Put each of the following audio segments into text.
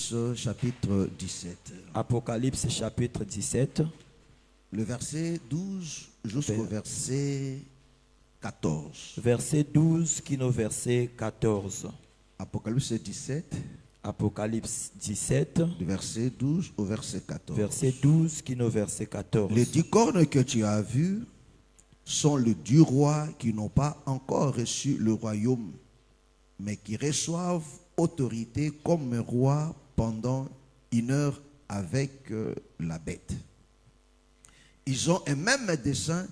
Apocalypse chapitre 17. Apocalypse chapitre 17. Le verset 12 jusqu'au verset 14. Verset 12 qui nous verset 14. Apocalypse 17. Apocalypse 17. Du verset 12 au verset 14. Verset 12 qui nous verset 14. Les 10 cornes que tu as vues sont les 10 rois qui n'ont pas encore reçu le royaume, mais qui reçoivent autorité comme roi pendant 1 heure avec la bête. Ils ont un même dessein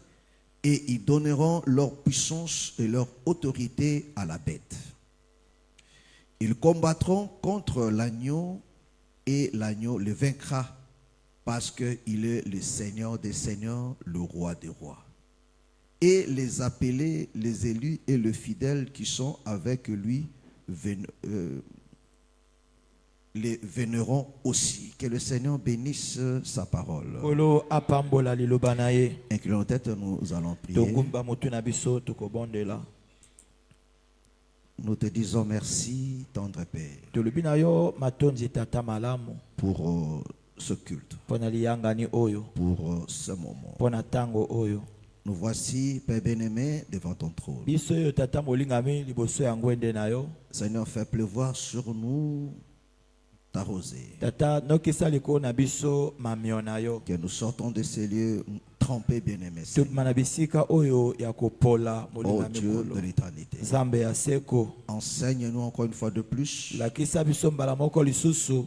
et ils donneront leur puissance et leur autorité à la bête. Ils combattront contre l'agneau et l'agneau les vaincra parce qu'il est le Seigneur des seigneurs, le roi des rois. Et les appelés, les élus et les fidèles qui sont avec lui les vénéreront aussi. Que le Seigneur bénisse sa parole. Inclinons nos têtes, nous allons prier. Nous te disons merci, tendre Père, pour ce culte, pour ce moment. Nous voici, Père bien-aimé, devant ton trône. Seigneur, fais pleuvoir sur nous ta rosée. Que nous sortons de ces lieux trempés, bien-aimés. Oh Dieu de l'éternité. Enseigne-nous encore une fois de plus.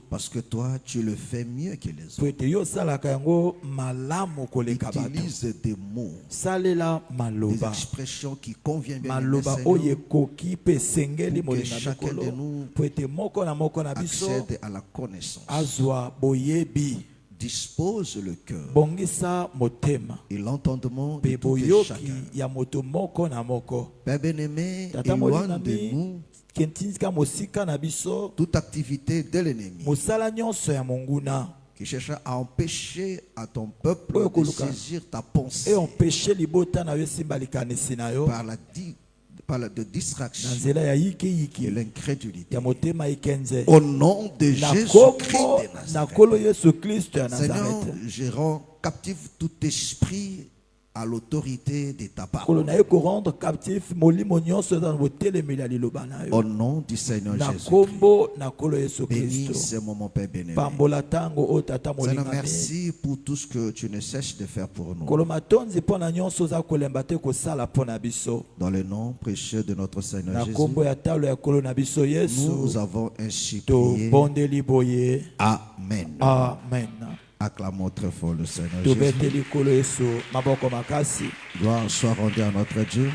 Parce que toi, tu le fais mieux que les autres. Utilise des mots, des expressions qui conviennent bien, Seigneur, pour que chacun de nous accède à la connaissance. Dispose le cœur et l'entendement de tout et chacun. Père bien-aimé, éloigne de nous toute activité de l'ennemi qui cherche à empêcher à ton peuple de saisir ta pensée par la distraction et l'incrédulité. Au nom de Jésus-Christ de Nazareth, Seigneur, je rends captif tout esprit à l'autorité de ta parole. Au nom du Seigneur Jésus-Christ. Bénis ce moment, Père béni. Seigneur, merci pour tout ce que tu ne cesses de faire pour nous. Dans le nom précieux de notre Seigneur Jésus, nous avons ainsi prié. Amen. Amen. Acclamons très fort le Seigneur Jésus. Gloire soit rendue à notre Dieu.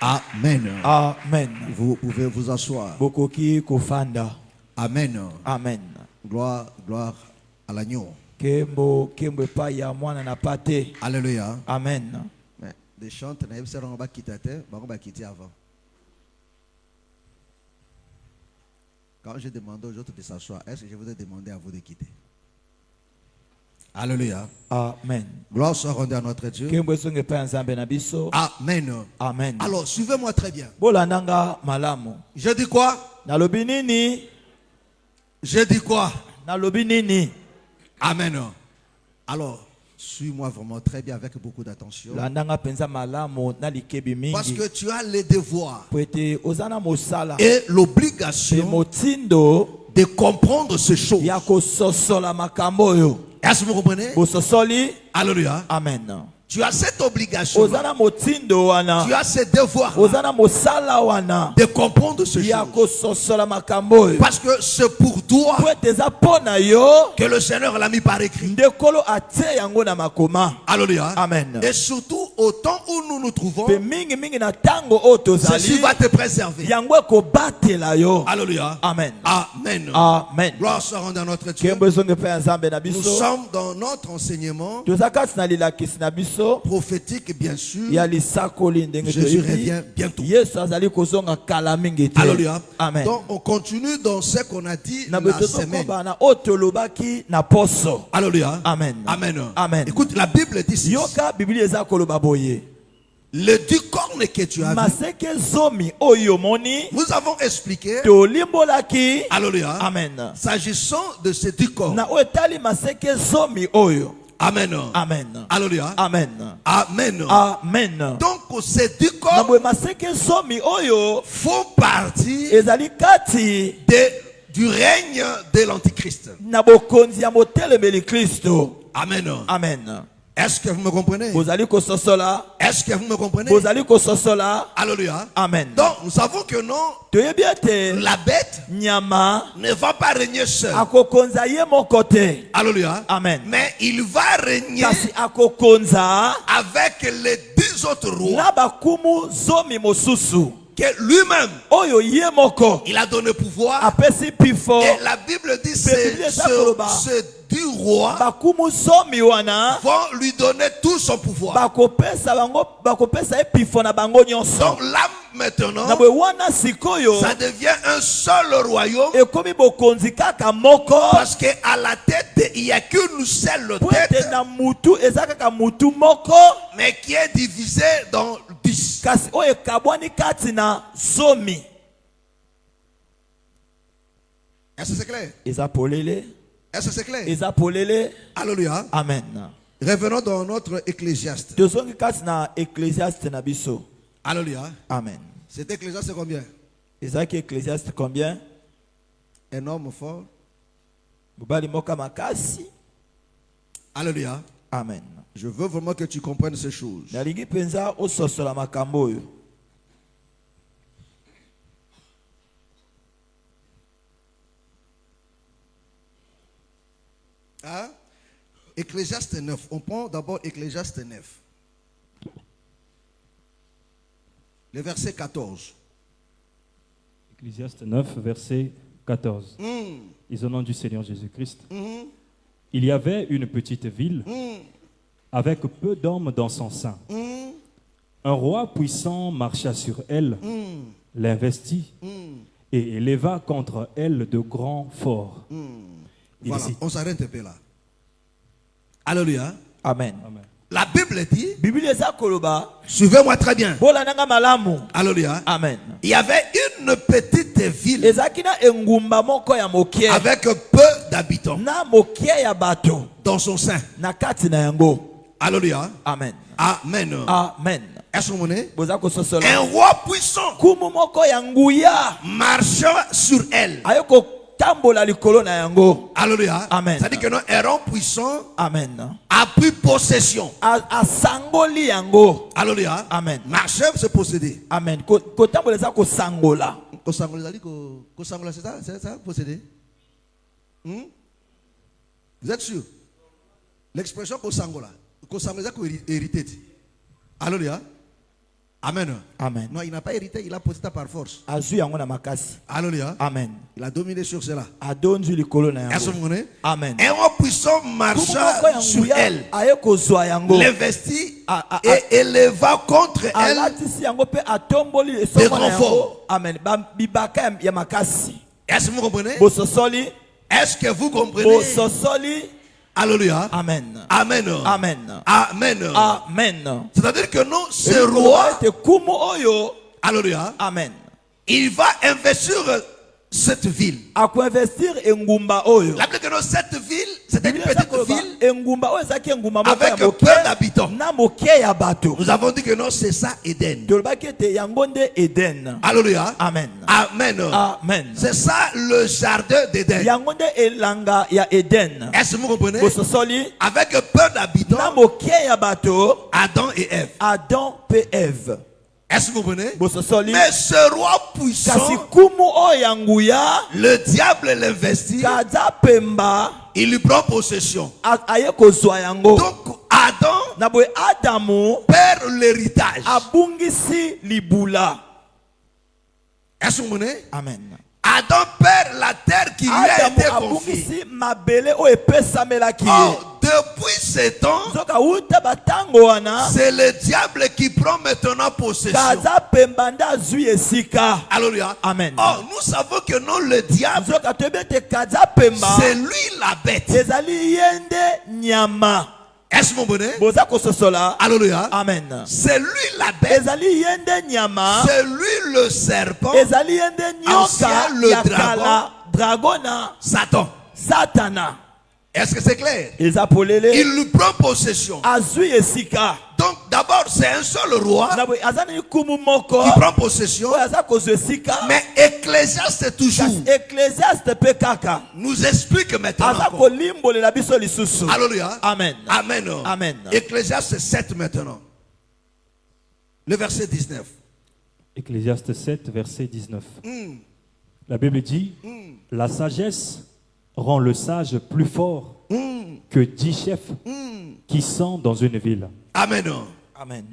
Amen. Amen. Vous pouvez vous asseoir. Amen. Amen. Gloire à l'agneau. Alléluia. Amen. Mais des chantes, on va quitter avant. Quand j'ai demandé aux autres de s'asseoir, est-ce que je vous ai demandé à vous de quitter? Alléluia. Amen. Gloire soit rendue à notre Dieu. Amen. Amen. Alors, suivez-moi très bien. Je dis quoi? Je dis quoi? Amen. Alors, suis-moi vraiment très bien avec beaucoup d'attention. Parce que tu as le devoir et l'obligation de comprendre ces choses. Est-ce que vous comprenez? Alléluia. Amen. Tu as cette obligation. Tu as ce devoir de comprendre ce choses. Parce que c'est pour toi que le Seigneur l'a mis par écrit. Alléluia. Amen. Et surtout au temps où nous nous trouvons, ceci va te préserver. Alléluia. Amen. Amen. Amen. Gloire soit rendue à notre Dieu. Nous sommes dans notre enseignement prophétique, bien sûr. Jésus revient bientôt. Alléluia. Amen. Donc on continue dans ce qu'on a dit la semaine. Alléluia. Amen. Amen. Amen. Écoute, la Bible dit ceci. Les 10 cornes cornes que tu as vues, maseke zomi oyo moni nous avons expliqué, tolimbolaki. alléluia, Amen. s'agissant de ces 10 cornes. Na otali maseke zomi oyo. Amen. Amen. Alléluia. Amen. Amen. Amen. Donc ces 10 Na cornes boye maseke zomi oyo font partie ezali kati du règne de l'Antichrist. na bokonzi ya motelemeli Kristo. Amen. Amen. Est-ce que vous me comprenez? Bozali kososola. Est-ce que vous me comprenez? Bozali kososola. Alléluia. Amen. Donc nous savons que non, Toyebi ete la bête nyama ne va pas régner seule. akokonza ye moko te. Alléluia. Amen. Mais il va régner Kasi akokonza avec les 10 autres rois na bakumu zomi mosusu que lui-même oyo ye moko il a donné pouvoir. apesi pifo. Et la Bible dit Bible ces 10 rois Bakumu zomi wana vont lui donner tout son pouvoir. bakopesa bango bakopesa ye pifo na bango nyonso. Donc là maintenant, Na boye wana sikoyo ça devient un seul royaume ekomi bokonzi kaka moko. parce qu'à la tête, il n'y a qu'une seule Po ete tête, na mutu eza kaka mutu moko. mais qui est divisée dans 10. Kasi oyo ekabwani kati na zomi. Est-ce que c'est clair? Eza polele. Est-ce que c'est clair? Eza polele. Alléluia. Amen. Revenons dans notre Ecclésiaste. Tozongi kati na Ecclésiaste na biso. Alléluia. Amen. Cet Ecclésiaste, c'est combien? Ezaki Ecclésiaste combien? Un homme fort. Bobali moka makasi. Alléluia. Amen. Je veux vraiment que tu comprennes ces choses. Nalingi penza ososola makambo oyo. Hein? Ecclésiaste 9. On prend d'abord Ecclésiaste 9. Le verset 14. Ecclésiaste 9, verset 14. Ils au nom du Seigneur Jésus-Christ. Il y avait une petite ville avec peu d'hommes dans son sein. Un roi puissant marcha sur elle, l'investit et éleva contre elle de grands forts. Voilà, on s'arrête un peu là. Alléluia. Amen. Amen. La Bible dit, Bible eza koloba. suivez-moi très bien. Bola nanga malamu. Alléluia. Amen. Il y avait une petite ville Ezaki na engumba moko ya mokie. avec peu d'habitants Na mokie ya bato. dans son sein. Na kati na yango. Alléluia. Amen. Amen. Amen. Est-ce que vous comprenez? Boza kososola. Un roi puissant Kumu moko ya nguya. marchant sur elle. Ayoko tambola likolo na yango. Alléluia. Amen. Ça dit que non, un roi puissant Amen. a pris possession. Asangoli yango. Alléluia. Amen. Marcher, c'est posséder. Amen. Kotambola eza kosangola. Kosangola, c'est ça, posséder. Vous êtes sûr? L'expression kosangola, kosangola, c'est hérité. Alléluia. Amen. Amen. Non, il n'a pas hérité, il a possédé par force. Azu yango na makasi. Alléluia. Amen. Il a dominé sur cela. Adonzu likolo na Est-ce que yango. vous comprenez? Amen. Un roi puissant marcha sur elle, aye kozwa yango. l'investit et éleva contre elle Alatisi yango pe atomboli des esongo na yango. renforts. Amen. Bibaka ya makasi. Est-ce que vous comprenez? Bososoli. Est-ce que vous comprenez? Bososoli. Alléluia. Amen. Amen. Amen. Amen. Amen. C'est-à-dire que non, ce roi, Te kumu oyo. alléluia, Amen. il va investir cette ville. Ako investir engumba oyo. La Bible dit que non, cette ville, c'était une petite ville Engumba oyo ezaki engumba moko avec ya moke. peu d'habitants. Na moke ya bato. Nous avons dit que non, c'est ça Éden. Tolobaki ete yango nde Eden. Alléluia. Amen. Amen. Amen. C'est ça le jardin d'Éden. Yango nde elanga ya Eden. Est-ce que vous comprenez? Bososoli. Avec peu Na d'habitants, moke ya bato. Adam et Ève. Adam pe Eve. Est-ce que vous comprenez? Bososoli. Mais ce roi Kasi puissant, kumu oyo ya nguya. le diable l'investit, Kaza pemba. il lui prend possession. Aye kozwa yango. Donc Adam Na boye Adamu. perd l'héritage. Abungisi libula. Est-ce que vous comprenez? Amen. Adam perd la terre qui lui a Adamu été confiée. abungisi mabele oyo epesamelaki ye. Or, depuis ce temps, Zoka uta batango wana. c'est le diable qui prend maintenant possession. Kaza pemba nda azwi esika. Alléluia. Amen. Or, nous savons que non, le diable, Zoka toyebi ete kaza pemba. c'est lui la bête. Ezali yende nyama. Est-ce mon bonheur? boza kososola. Alléluia. Amen. C'est lui la bête. Ezali yende nyama. C'est lui le serpent. Ezali yende Ancien, nyoka le ya kala dragona Satan. satana. Est-ce que c'est clair? Eza polele. Il lui prend possession. Azui esika. Donc d'abord c'est un seul roi Na boy azana kumu moko. qui prend possession. Oyo aza kozwa esika. Mais Ecclésiaste toujours Ecclésiaste pe kaka. nous explique maintenant. Aza encore. kolimbolela biso lisusu. Alléluia. Amen. Amen. Amen. Ecclésiaste 7 maintenant. Le verset 19. Ecclésiaste 7, verset 19. La Bible dit, la sagesse rend le sage plus fort que 10 chefs qui sont dans une ville. Amen. Amen.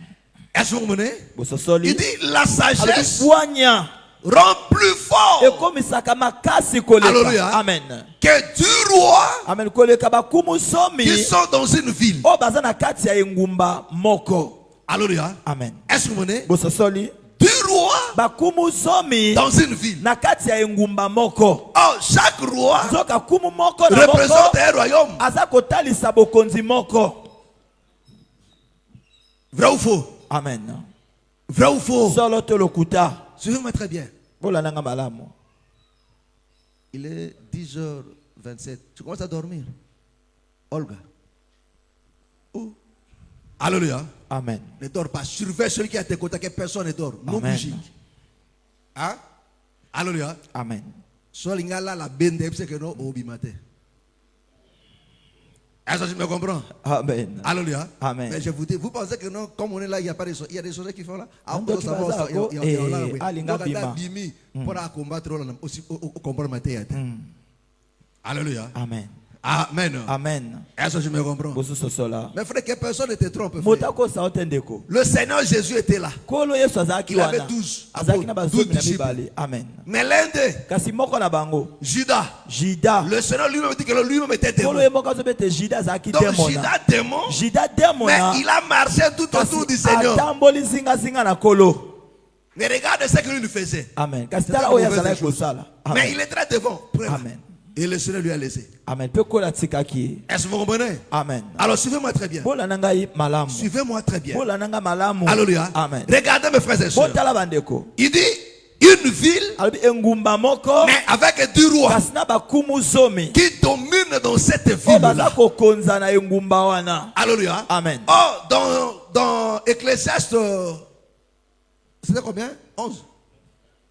Est-ce que vous comprenez? Bososoli. Il dit la sagesse Alifwanya. rend plus fort Ekomisaka makasi koleka. Alléluia. Amen. que 10 rois Amen. Koleka bakumu somi. qui sont dans une ville. O baza na kati ya engumba moko. Alléluia. Amen. Est-ce que vous comprenez? Bososoli. 10 rois Bakumu somi. dans une ville. Na kati ya engumba moko. Oh, chaque roi Zoka kumu moko na représente moko. un royaume. Aza kotalisa bokonzi moko. Vrai ou faux? Amen. Vrai ou faux? Solo to lokuta. Suivez-moi très bien. Bola nanga malamu. Il est 10h27. Tu commences à dormir. Olga. Oh. Alléluia. Amen. Ne dors pas. Surveille celui qui est à tes côtés, que personne ne dort. Non Amen. musique. Hein? Alléluia. Amen. Soit l'ingala la bende, c'est que non, au bimate. Est-ce que tu me comprends? Amen. Alléluia. Amen. Mais je vous dis, vous pensez que non, comme on est là, il n'y a pas de il y a des choses qui font là. Ah, on Donc, peut savoir ça. il va ça, alinga bima. Bimi pour combattre aussi comprendre ma tête. Alléluia. Amen. Amen. Amen. Est-ce que je me comprends? Bosusosola. Mais frère, que personne ne te trompe. frère. Motako sa otendeko. Le Seigneur Jésus était là. Kolo Yesu azaki Il avait wana. 12 Azaki na apôtres, bazomi 12 na disciples. mibale. Amen. Mais l'un d'eux, Kasi moko na bango. Judas, Jida. le Seigneur lui-même dit que lui-même était Kolo démon. ye moko azobete Jida azaki Donc demona. Judas démon, Jida mais demona. il a marché tout autour du Seigneur. Atamboli zinga zinga na kolo. Mais regarde ce qu'il lui faisait. Amen. Kasi C'est tala ça, oyo mauvaise azalaki chose. kosala. Mais Amen. il est très devant. Prêt là. Amen. Et le Seigneur lui a laissé. Amen. Pe kola tikaki. Est-ce que vous comprenez? Amen. Alors suivez-moi très bien. Bola nanga yi malamu. Suivez-moi très bien. Bola nanga malamu. Alléluia. Amen. Regardez mes frères et sœurs. Botala bandeko. Il dit une ville, Alobi engumba moko. mais avec 10 rois Kasi na bakumu zomi. qui dominent dans cette O baza ville-là. kokonza na engumba wana. Alléluia. Amen. Oh, dans Ecclésiaste, c'était combien? 11.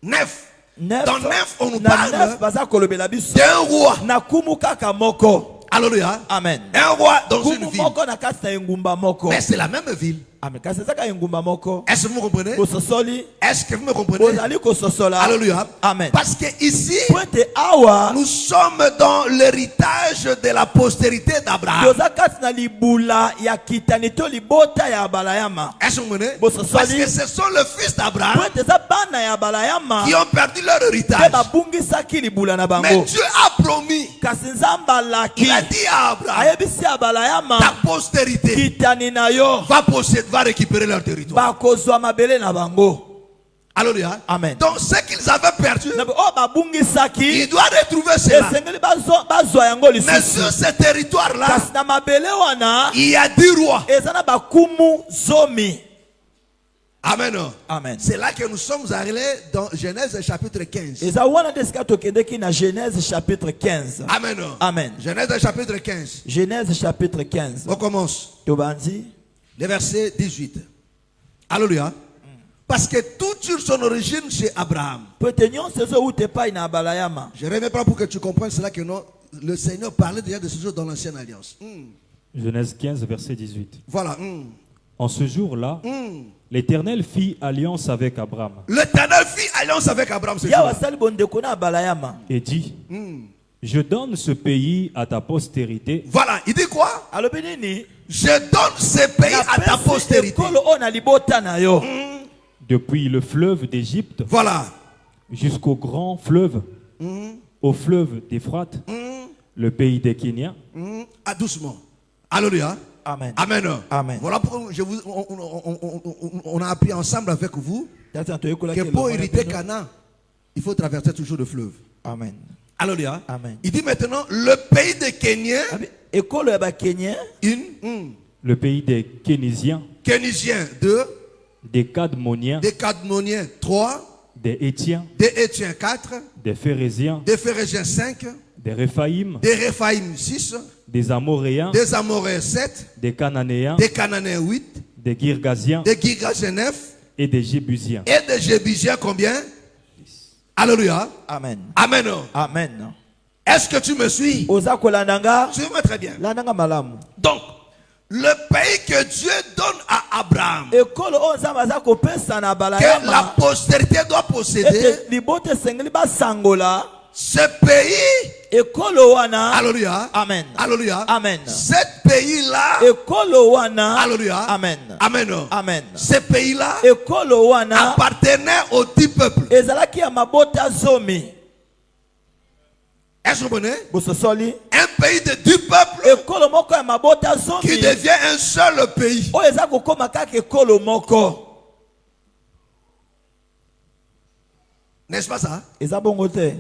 9. Dans 9, on nous na parle 9 baza kolobela biso. d'un roi. Na kumu kaka moko. Alléluia. Amen. Un roi dans une Kumu ville. moko na kati na engumba moko. Mais c'est la même ville. Amen. Kasi ezaka engumba moko. Est-ce que vous me comprenez? Kososoli. Est-ce que vous me comprenez? Ozali kososola. Alléluia. Amen. Parce que ici, Pointe awa. nous sommes dans l'héritage de la postérité d'Abraham. Toza kati na libula ya kitani to libota ya balayama. Est-ce que vous me comprenez? Bososoli. Parce que ce sont les fils d'Abraham Pointe eza bana ya balayama. qui ont perdu leur Pe héritage. babungisaki libula na Mais bango. Dieu a promis, Kasi nzambe alaki. il a dit à Abraham, Ayebisi ya balayama. ta postérité Kitani na yo. va récupérer leur territoire. Bakozwa mabele na bango. Alléluia. Amen. Donc ce qu'ils avaient perdu, Na o babungisaki. il doit retrouver cela. Esengeli bazwa yango Mais lisusu. sur ce territoire-là, Kasi na mabele wana. il y a 10 rois. Eza na bakumu zomi. Amen. Amen. C'est là que nous sommes arrivés dans Genèse chapitre 15. Eza wana desika tokendeki na Genèse chapitre 15. Amen. Amen. Genèse chapitre 15. Genèse chapitre 15. On commence. Tobandi. Le verset 18. Alléluia. Parce que tout tire son origine chez Abraham. Petenyon sezo ute pai na balayama. Je ne reviens pas pour que tu comprennes cela que non, le Seigneur parlait déjà de ce jour dans l'ancienne alliance. Genèse 15, verset 18. Voilà. En ce jour-là, l'Éternel fit alliance avec Abraham L'Éternel fit alliance avec Abraham ce Ya jour-là. wasali bondeko na balayama. et dit, je donne ce pays à ta postérité Voilà. Il dit quoi? Alobi nini? Je donne ce pays à ta postérité. Ekolo o na libota na yo. depuis le fleuve d'Égypte Voilà. jusqu'au grand fleuve, au fleuve d'Éphrate, le pays des Kéniens, Ah, doucement. Alléluia. Amen. Amen. Amen. Voilà pourquoi on a appris ensemble avec vous que pour hériter Canaan, il faut traverser toujours le fleuve. Amen. Alléluia. Amen. Il dit maintenant le pays des Kéniens, Ekolo ya ba Kenyan. Le pays des Kénisiens, Kénisiens 2, des Cadmoniens, des Cadmoniens 3, des Étiens, des Étiens 4, des Phérésiens, des Phérésiens 5, des Réphaïm, des Réphaïm 6, des Amoréens, des Amoréens 7, des Cananéens, des Cananéens 8, des Girgasiens des Girgasiens 9 et des Jébusiens. et des Jébusiens combien? Alléluia. Amen. Amen. Amen. Est-ce que tu me suis? Oza kolandanga. Tu me très bien. Landanga malamu. Donc, le pays que Dieu donne à Abraham, Ekolo oza maza kopesa na que balayama. la postérité doit posséder, Ete libote sengeli ba sangola. ce pays, Ekolo wana. alléluia, Amen. alléluia, Amen. ce pays-là, Ekolo wana. alléluia, Amen. amen, Amen. ce pays-là Ekolo wana. appartenait aux 10 peuples. Ezalaki ya mabota zomi. Est-ce que vous comprenez? Bososoli. Un pays de 10 peuples Ekolo moko ya mabota zomi. qui devient un seul pays. Oyo eza kokoma kaka ekolo moko. N'est-ce pas ça? Eza bongo te.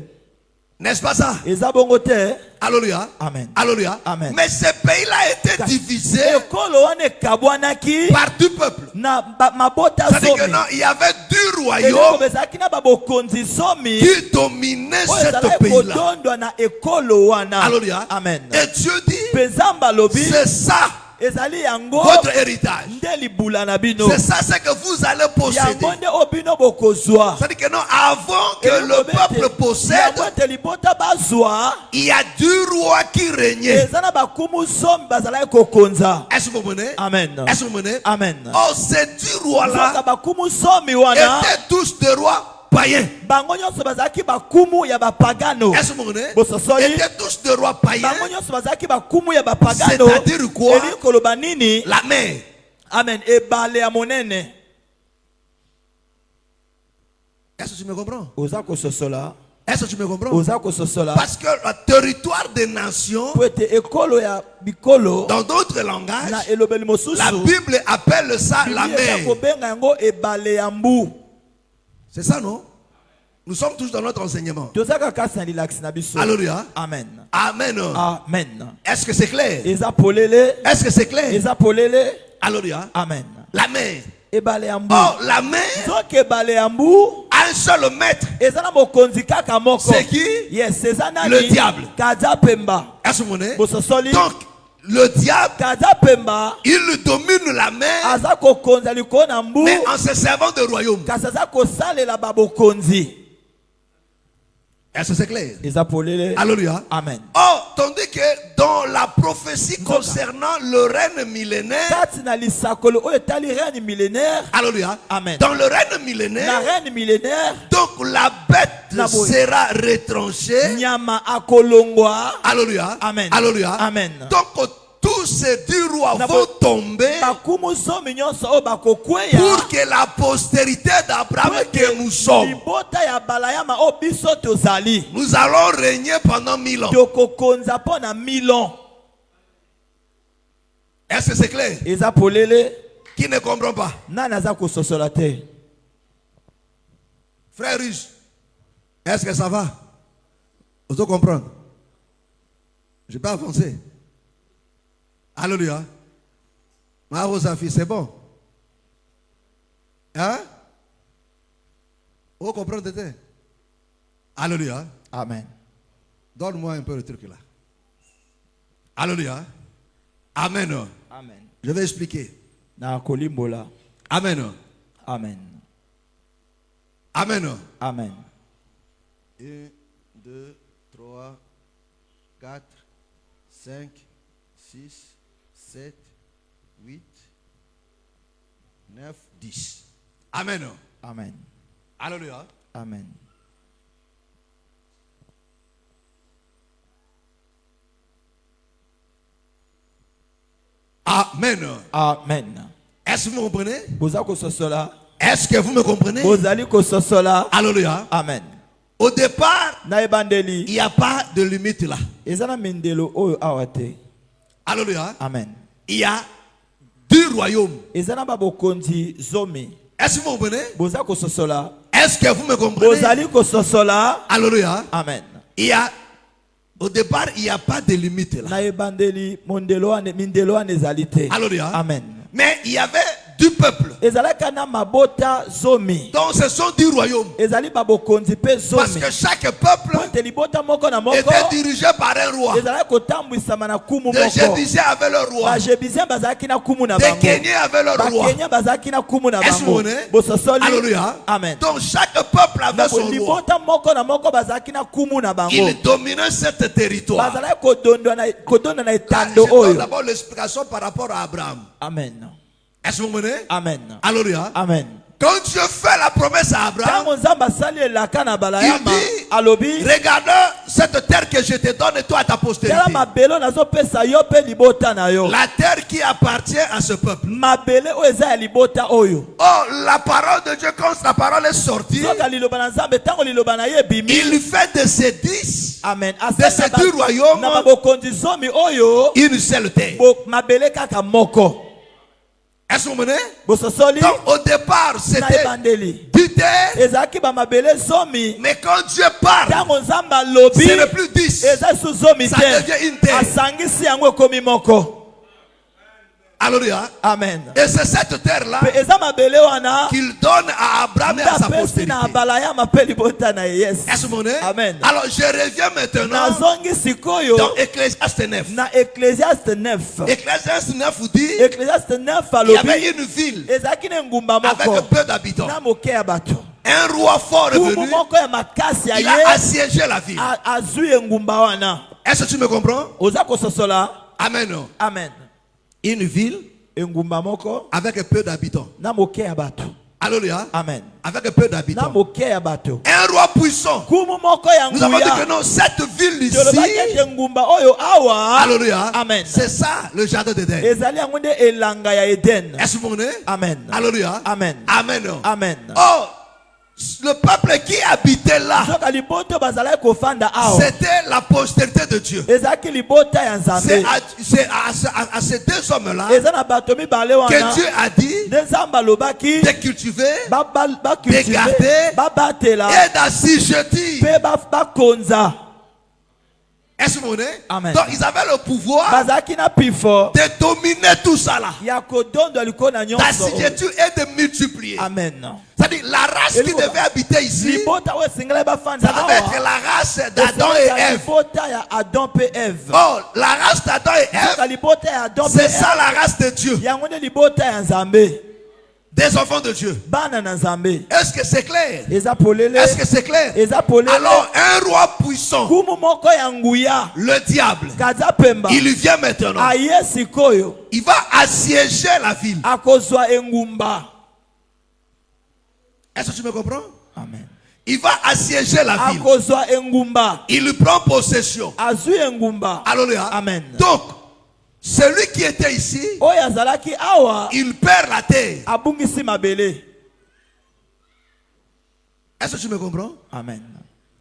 N'est-ce pas ça? Eza bongo te. Alléluia. Amen. Alléluia. Amen. Mais ce pays-là était divisé Ekolo wana ekabwanaki par 10 peuples. na mabota C'est-à-dire que zomi. non, il y avait 10 Eloko royaumes bezalaki na babokonzi zomi. qui dominaient Oyo ce ezalaki pays-là. kodondwa na ekolo wana. Alléluia. Amen. Et Dieu dit, Pezamba lobi c'est ça ezali yango votre héritage. nde libula na bino. C'est ça ce que vous allez posséder. Yango nde obino bokozwa. C'est-à-dire que non, avant que le peuple possède, yango ete libota bazwa. il y a 10 rois qui régnaient. Eza na bakumu zomi bazalaki kokonza. Est-ce que vous comprenez? Amen. Est-ce que vous comprenez? Amen. Oh, ces 10 Zoka rois-là bakumu zomi wana. étaient tous des rois païens. Bango nyonso bazalaki bakumu ya bapagano. Est-ce que vous comprenez? Bososoli. Étaient tous des rois païens. Bango nyonso bazalaki bakumu ya bapagano. C'est-à-dire quoi? Eli koloba nini? La mer. Amen. Ebale ya monene. Est-ce que tu me comprends? Oza kososola. Est-ce que tu me comprends? Oza kososola. Parce que le territoire des nations, Po ete ekolo ya bikolo dans d'autres na langages, elobeli mosusu. la Bible appelle ça la Biblia eza mer. kobenga yango ebale ya mbu. C'est ça, non? Nous sommes tous dans notre enseignement. Toza kaka kasi na lilaksi na biso. Alléluia. Amen. Amen. Amen. Est-ce que c'est clair? Eza polele. Est-ce que c'est clair? Eza polele. Alléluia. Amen. La mer. Ebale ya mbu. Oh, la mer Zoke ebale ya mbu. a un seul maître. Eza na mokonzi kaka moko. C'est qui? Yes, eza nani? Le diable. Kaza pemba. Est-ce que vous comprenez? Bososoli. Donc, le diable, Kaza pemba. il domine la mer, Aza kokonza likolo na mbu. mais en se servant de royaume. Kasi aza kosalela babokonzi. Est-ce que c'est clair? Eza polele. Alléluia. Amen. Oh, tandis que dans la prophétie concernant le règne millénaire, Kati na lisakolo oyo etali reine millénaire. alléluia. Amen. Dans le règne Na millénaire, reine millénaire. donc la bête Na boye. sera retranchée. Nyama akolongwa. Alléluia. Amen. Alléluia. Amen. Donc tous ces 10 rois Na vont bo- tomber Bakumu zomi nyonso oyo bakokweya. pour que la postérité d'Abraham que nous sommes, libota ya balayama oyo biso tozali. nous allons régner pendant 1000 ans. Tokokonza mpo na 1000 ans. Est-ce que c'est clair? Eza polele. Qui ne comprend pas? Nani aza kososola te? Frère riche, est-ce que ça va? Vous devez comprendre. Je peux avancer. Alléluia. Ma Rosafi, c'est bon. Hein? Vous comprenez? Alléluia. Amen. Donne-moi un peu le truc là. Alléluia. Amen. Amen. Je vais expliquer. Na kolimbola. Amen. Amen. Amen. Amen. 1, 2, 3, 4, 5, 6, 7, 8, 9, 10. Amen. Amen. Alléluia. Amen. Amen. Amen. Est-ce que vous me comprenez? Boza kososola. Est-ce que vous me comprenez? Bozali kososola. Alléluia. Amen. Au départ, Na ebandeli. il n'y a pas de limite là. Eza na mindelo oyo awa te. Alléluia. Amen. Il y a 10 royaumes. Eza na babokonzi zomi. Est-ce que vous me comprenez? Boza kososola. Est-ce que vous me comprenez? Bozali kososola. Alléluia. Amen. Il y a Au départ, il n'y a pas de limite là. Na ebandeli mondelo ane mindelo ane ezalite. Alléluia. Amen. Mais il y avait du peuple. Ezalaka na mabota zomi. Donc ce sont du royaume. Ezali babokonzi pe zomi. Parce que chaque peuple Te libota moko na moko. était dirigé par un roi. Ezalaka kotambwisama na kumu Les moko. Jébusiens avaient le roi. Ba Jébusiens bazalaki na kumu na Les bango. Kenyans avaient le Ba roi. Kenya bazalaki na kumu na Est-ce que bango. vous voyez? Bososoli. Alléluia. Amen. Donc chaque peuple avait son roi. Libota moko na moko bazalaki na kumu na bango. Il dominait ce territoire. Bazalaki kodonda na Là, etando je donne oyo. d'abord l'explication par rapport à Abraham. Amen. Est-ce que vous comprenez? Amen. Alléluia. Amen. Quand Dieu fait la promesse à Abraham, Tango nzamba sali elaka na il balayama dit, alobi regarde cette terre que je te donne et toi à ta postérité. tala mabele nazopesa yo pe libota na yo. La terre qui appartient à ce peuple. Mabele oyo eza ya libota oyo. Oh, la parole de Dieu, quand la parole est sortie, Soka liloba na nzambe tango liloba na ye bimi. il fait de ces 10, Amen. de ces 10 royaumes, na babokonzi zomi oyo une seule terre. mabele kaka moko. Est-ce que vous comprenez? Bososoli Donc au départ, na c'était ebandeli 10 terres, ezalaki bamabele zomi. mais quand Dieu parle, Tango nzamba lobi ce n'est plus 10. eza su zomi Ça te. devient une terre. Asangisi yango ekomi moko. Alléluia. Amen. Et c'est cette terre-là Pe eza mabele wana qu'il donne à Abraham et à sa ndapesi postérité. na balayama pe libota na ye. Yes. Est-ce que vous comprenez? Amen. Alors je reviens maintenant Nazongi sikoyo dans Ecclésiaste 9. na Ecclésiaste 9. Ecclésiaste 9 vous dit Ecclésiaste 9 il y alobi avait une ville ezalaki na engumba avec moko peu d'habitants. na moke ya bato. Un roi fort est Kumu venu, moko ya makasi ya il ye a assiégé la ville. azwi engumba wana. Est-ce que tu me comprends? Oza kososola. Amen. Amen. Une ville Engumba moko avec peu d'habitants. na moke ya bato. Alléluia. Amen. Avec peu Na d'habitants. moke ya bato. Un roi puissant. Kumu moko ya Nous avons dit que nguya. non, cette ville ici, Tolobaki ete ngumba oyo awa. alléluia, Amen. c'est ça le jardin d'Éden. Ezali yango nde elanga ya Eden. Est-ce que vous comprenez? Amen. Alléluia. Amen. Amen. Amen. Oh, le peuple qui habitait là, Soka liboto bazalaki kofanda awa. c'était la postérité de Dieu. Ezalaki libota ya C'est Nzambe. à ces deux hommes-là Eza na bato mibale wana. que Dieu a dit Nde Nzambe alobaki de cultiver bacultive garder babatela et d'assujettir. pe bakonza. Est-ce que vous comprenez? Amen. Donc ils avaient le pouvoir Bazalaki na pifo de dominer tout ça là, ya kodondwa likolo na nyonso. d'assujettir et de multiplier. Amen. C'est-à-dire la race qui devait habiter ici, Libota oyo esengeli bafanda ça devait être awa. la race d'Adam et Ève. Libota ya Adam pe Eve. Oh, la race d'Adam et Soka Ève, libota ya Adam pe c'est ça Eve. la race de Dieu, Yango nde libota ya Nzambe. des enfants de Dieu. Bana na Nzambe. Est-ce que c'est clair? Eza polele. Est-ce que c'est clair? Eza polele. Alors un roi puissant, Kumu moko ya nguya. le diable, Kaza pemba. il vient maintenant. Aye sikoyo. Il va assiéger la ville. Akozwa engumba. Est-ce que tu me comprends? Amen. Il va assiéger la ville. Akozwa engumba. Il prend possession. Azui engumba. Alléluia. Amen. Donc, celui qui était ici, Oyo azalaki awa. il perd la terre. Abungisi mabele. Est-ce que tu me comprends? Amen.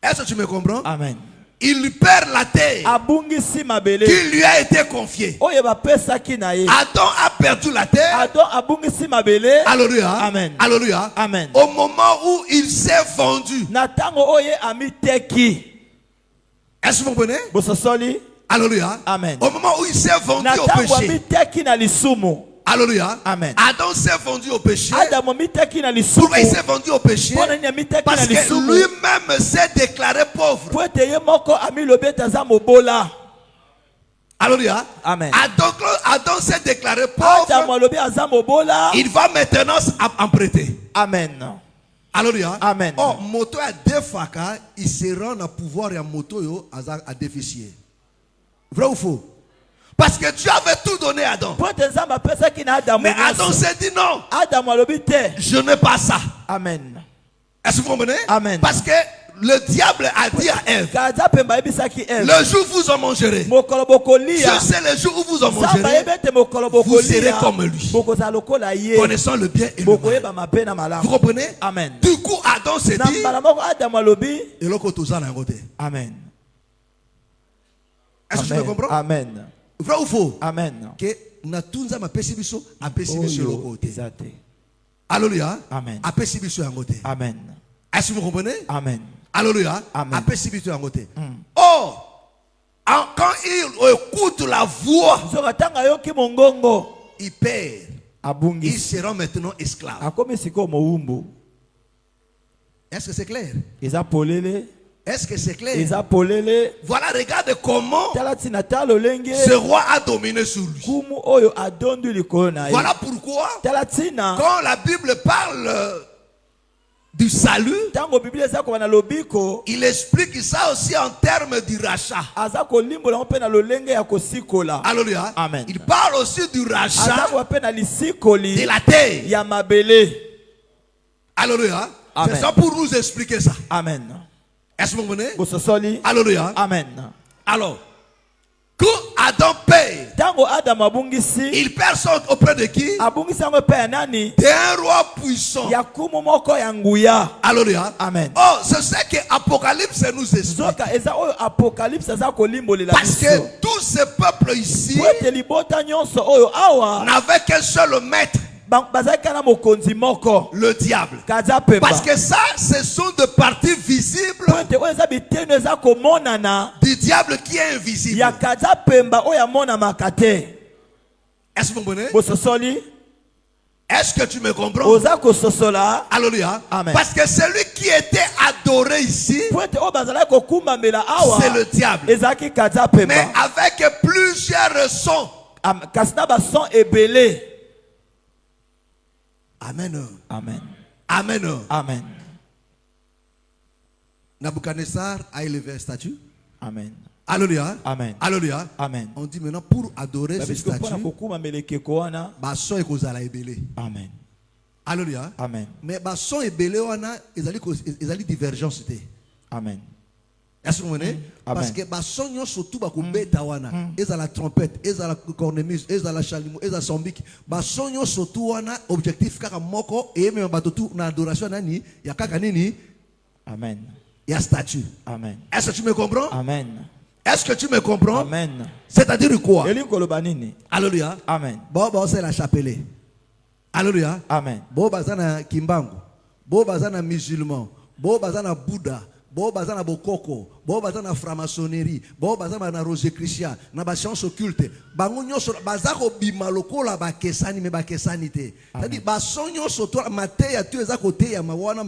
Est-ce que tu me comprends? Amen. Il perd la terre Abungisi mabele. qui lui a été confiée. Oyo bapesaki na ye. Adam a perdu la terre. Adam abungisi mabele. Alléluia. Amen. Alléluia. Amen. Au moment où il s'est vendu. Na tango oyo amiteki. Est-ce que vous comprenez? Bososoli. Alléluia. Amen. Au moment où il s'est vendu Na au tango péché. amiteki na lisumu. Alléluia. Amen. Adam s'est vendu au péché. Adam amiteki na lisumu. Pourquoi il s'est vendu au péché? Pona ni amiteki Parce na que lisumu. lui-même s'est déclaré pauvre. Po ete ye moko amilobeta aza mobola. Alléluia. Amen. Adam s'est déclaré Adam pauvre. alobi aza mobola. Il va maintenant emprunter. Amen. Alléluia. Amen. Oh, moto a deux fois il se rend à pouvoir et à moto yo à déficier. Vrai ou faux? Parce que Dieu avait tout donné à Adam. Po ete Nzambe apesaki na Adam. Mais Adam s'est dit non, Adam alobi te. je n'ai pas ça. Amen. Est-ce que vous comprenez? Amen. Parce que le diable a dit à Ève, Kaza pemba ebisaki Eve. le jour où vous en mangerez, Mokolo bokolia. je sais le jour où vous en Nzambe mangerez, ebete mokolo vous serez bokolia. comme lui, Bokoza lokola ye. connaissant le bien et le mal. Bokoyeba mabe na Vous malamu. comprenez? Amen. Du coup, Adam s'est Na dit, mbala moko Adam alobi. et l'autre côté, ça n'a rien côté. Amen. Est-ce que tu me comprends? Amen. Vrai ou faux? Amen. Que natunza mapesi biso apesi biso Oyo l'autre côté. eza te. Alléluia. Amen. Apesi biso yango te. Amen. Est-ce que vous comprenez? Amen. Alléluia. Amen. Apesi biso yango te. Oh, il écoute la voix, Soka tanga yoki mongongo. il perd. Ils Abungi. seront maintenant esclaves. Akomi siko moumbu. Est-ce que c'est clair? Eza polele. Est-ce que c'est clair? Eza polele. Voilà, regarde comment Talatina talo lenge. ce roi a dominé sur lui. Kumu oyo adondu likolo na ye. Voilà pourquoi, Talatina. quand la Bible parle du salut, Tango Biblia eza ko na lobiko. il explique ça aussi en termes du rachat. Aza ko limbola mpe na lolenge ya kosikola. Alléluia. Amen. Il parle aussi du Aza rachat ko mpe na lisikoli. de la terre. Ya mabele. Alléluia. Amen. C'est ça pour nous expliquer ça. Amen. Est-ce que vous comprenez? Bososoli. Alléluia. Amen. Alors, quand Adam paye, Tango Adam abungisi. il perd son auprès de qui? Abungisi yango pe ya nani? D'un roi puissant. Ya kumu moko ya nguya. Alléluia. Amen. Oh, c'est ce que Apocalypse nous explique. Zoka eza oyo apocalypse aza kolimbolela Parce que biso. tous ces peuples ici Po ete libota nyonso oyo awa n'avaient qu'un seul maître, bazalaki na mokonzi moko. le diable. Kaza pemba. Parce que ça, ce sont des parties visibles Po ete oyo eza biteno eza komonana du diable qui est invisible. ya kaza pemba oyo amonamaka te. Est-ce que vous comprenez? Bososoli. Est-ce que tu me comprends? Oza kososola. Alléluia. Amen. Parce que celui qui était adoré ici, Po ete oyo bazalaki kokumbamela awa c'est le diable. ezalaki kaza Mais pemba. avec plusieurs sons. Kasi na bason ebele. Amen. Amen. Amen. Amen. Nabucodonosor a élevé un statut. Amen. Alléluia. Amen. Alléluia. Amen. On dit maintenant pour adorer ce Parce que statut, kokumbamela ekeko wana. bason ekozala ebele. Amen. Alléluia. Amen. Mais bason ebele wana ezali divergence te. Amen. Est-ce que vous comprenez? Parce que bason nyonso tout bakobeta wana, ezala trompette, ezala cornemuse, ezala chalumeau, ezala sambic, bason nyonso tout wana objectif kaka moko et même bato tout na adoration nani, ya kaka nini? Amen. Ya statut. Amen. Est-ce que tu me comprends? Amen. Est-ce que tu me comprends? Amen. C'est-à-dire quoi? Eli koloba nini? Alléluia. Amen. Bon, c'est la chapelle. Alléluia. Amen. Bon, bazana kimbangu. Bon, bazana musulman. Bon, bazana Bouddha. Bon, bazana bokoko. Bon, bazana franc-maçonnerie. Bon, bazana na Rosicrucian. Na ba science occulte. Bango nyonso bazako bimaloko la ba kesani me ba kesani te. C'est-à-dire ba sonyo soto mateya tu ezako te ya mawana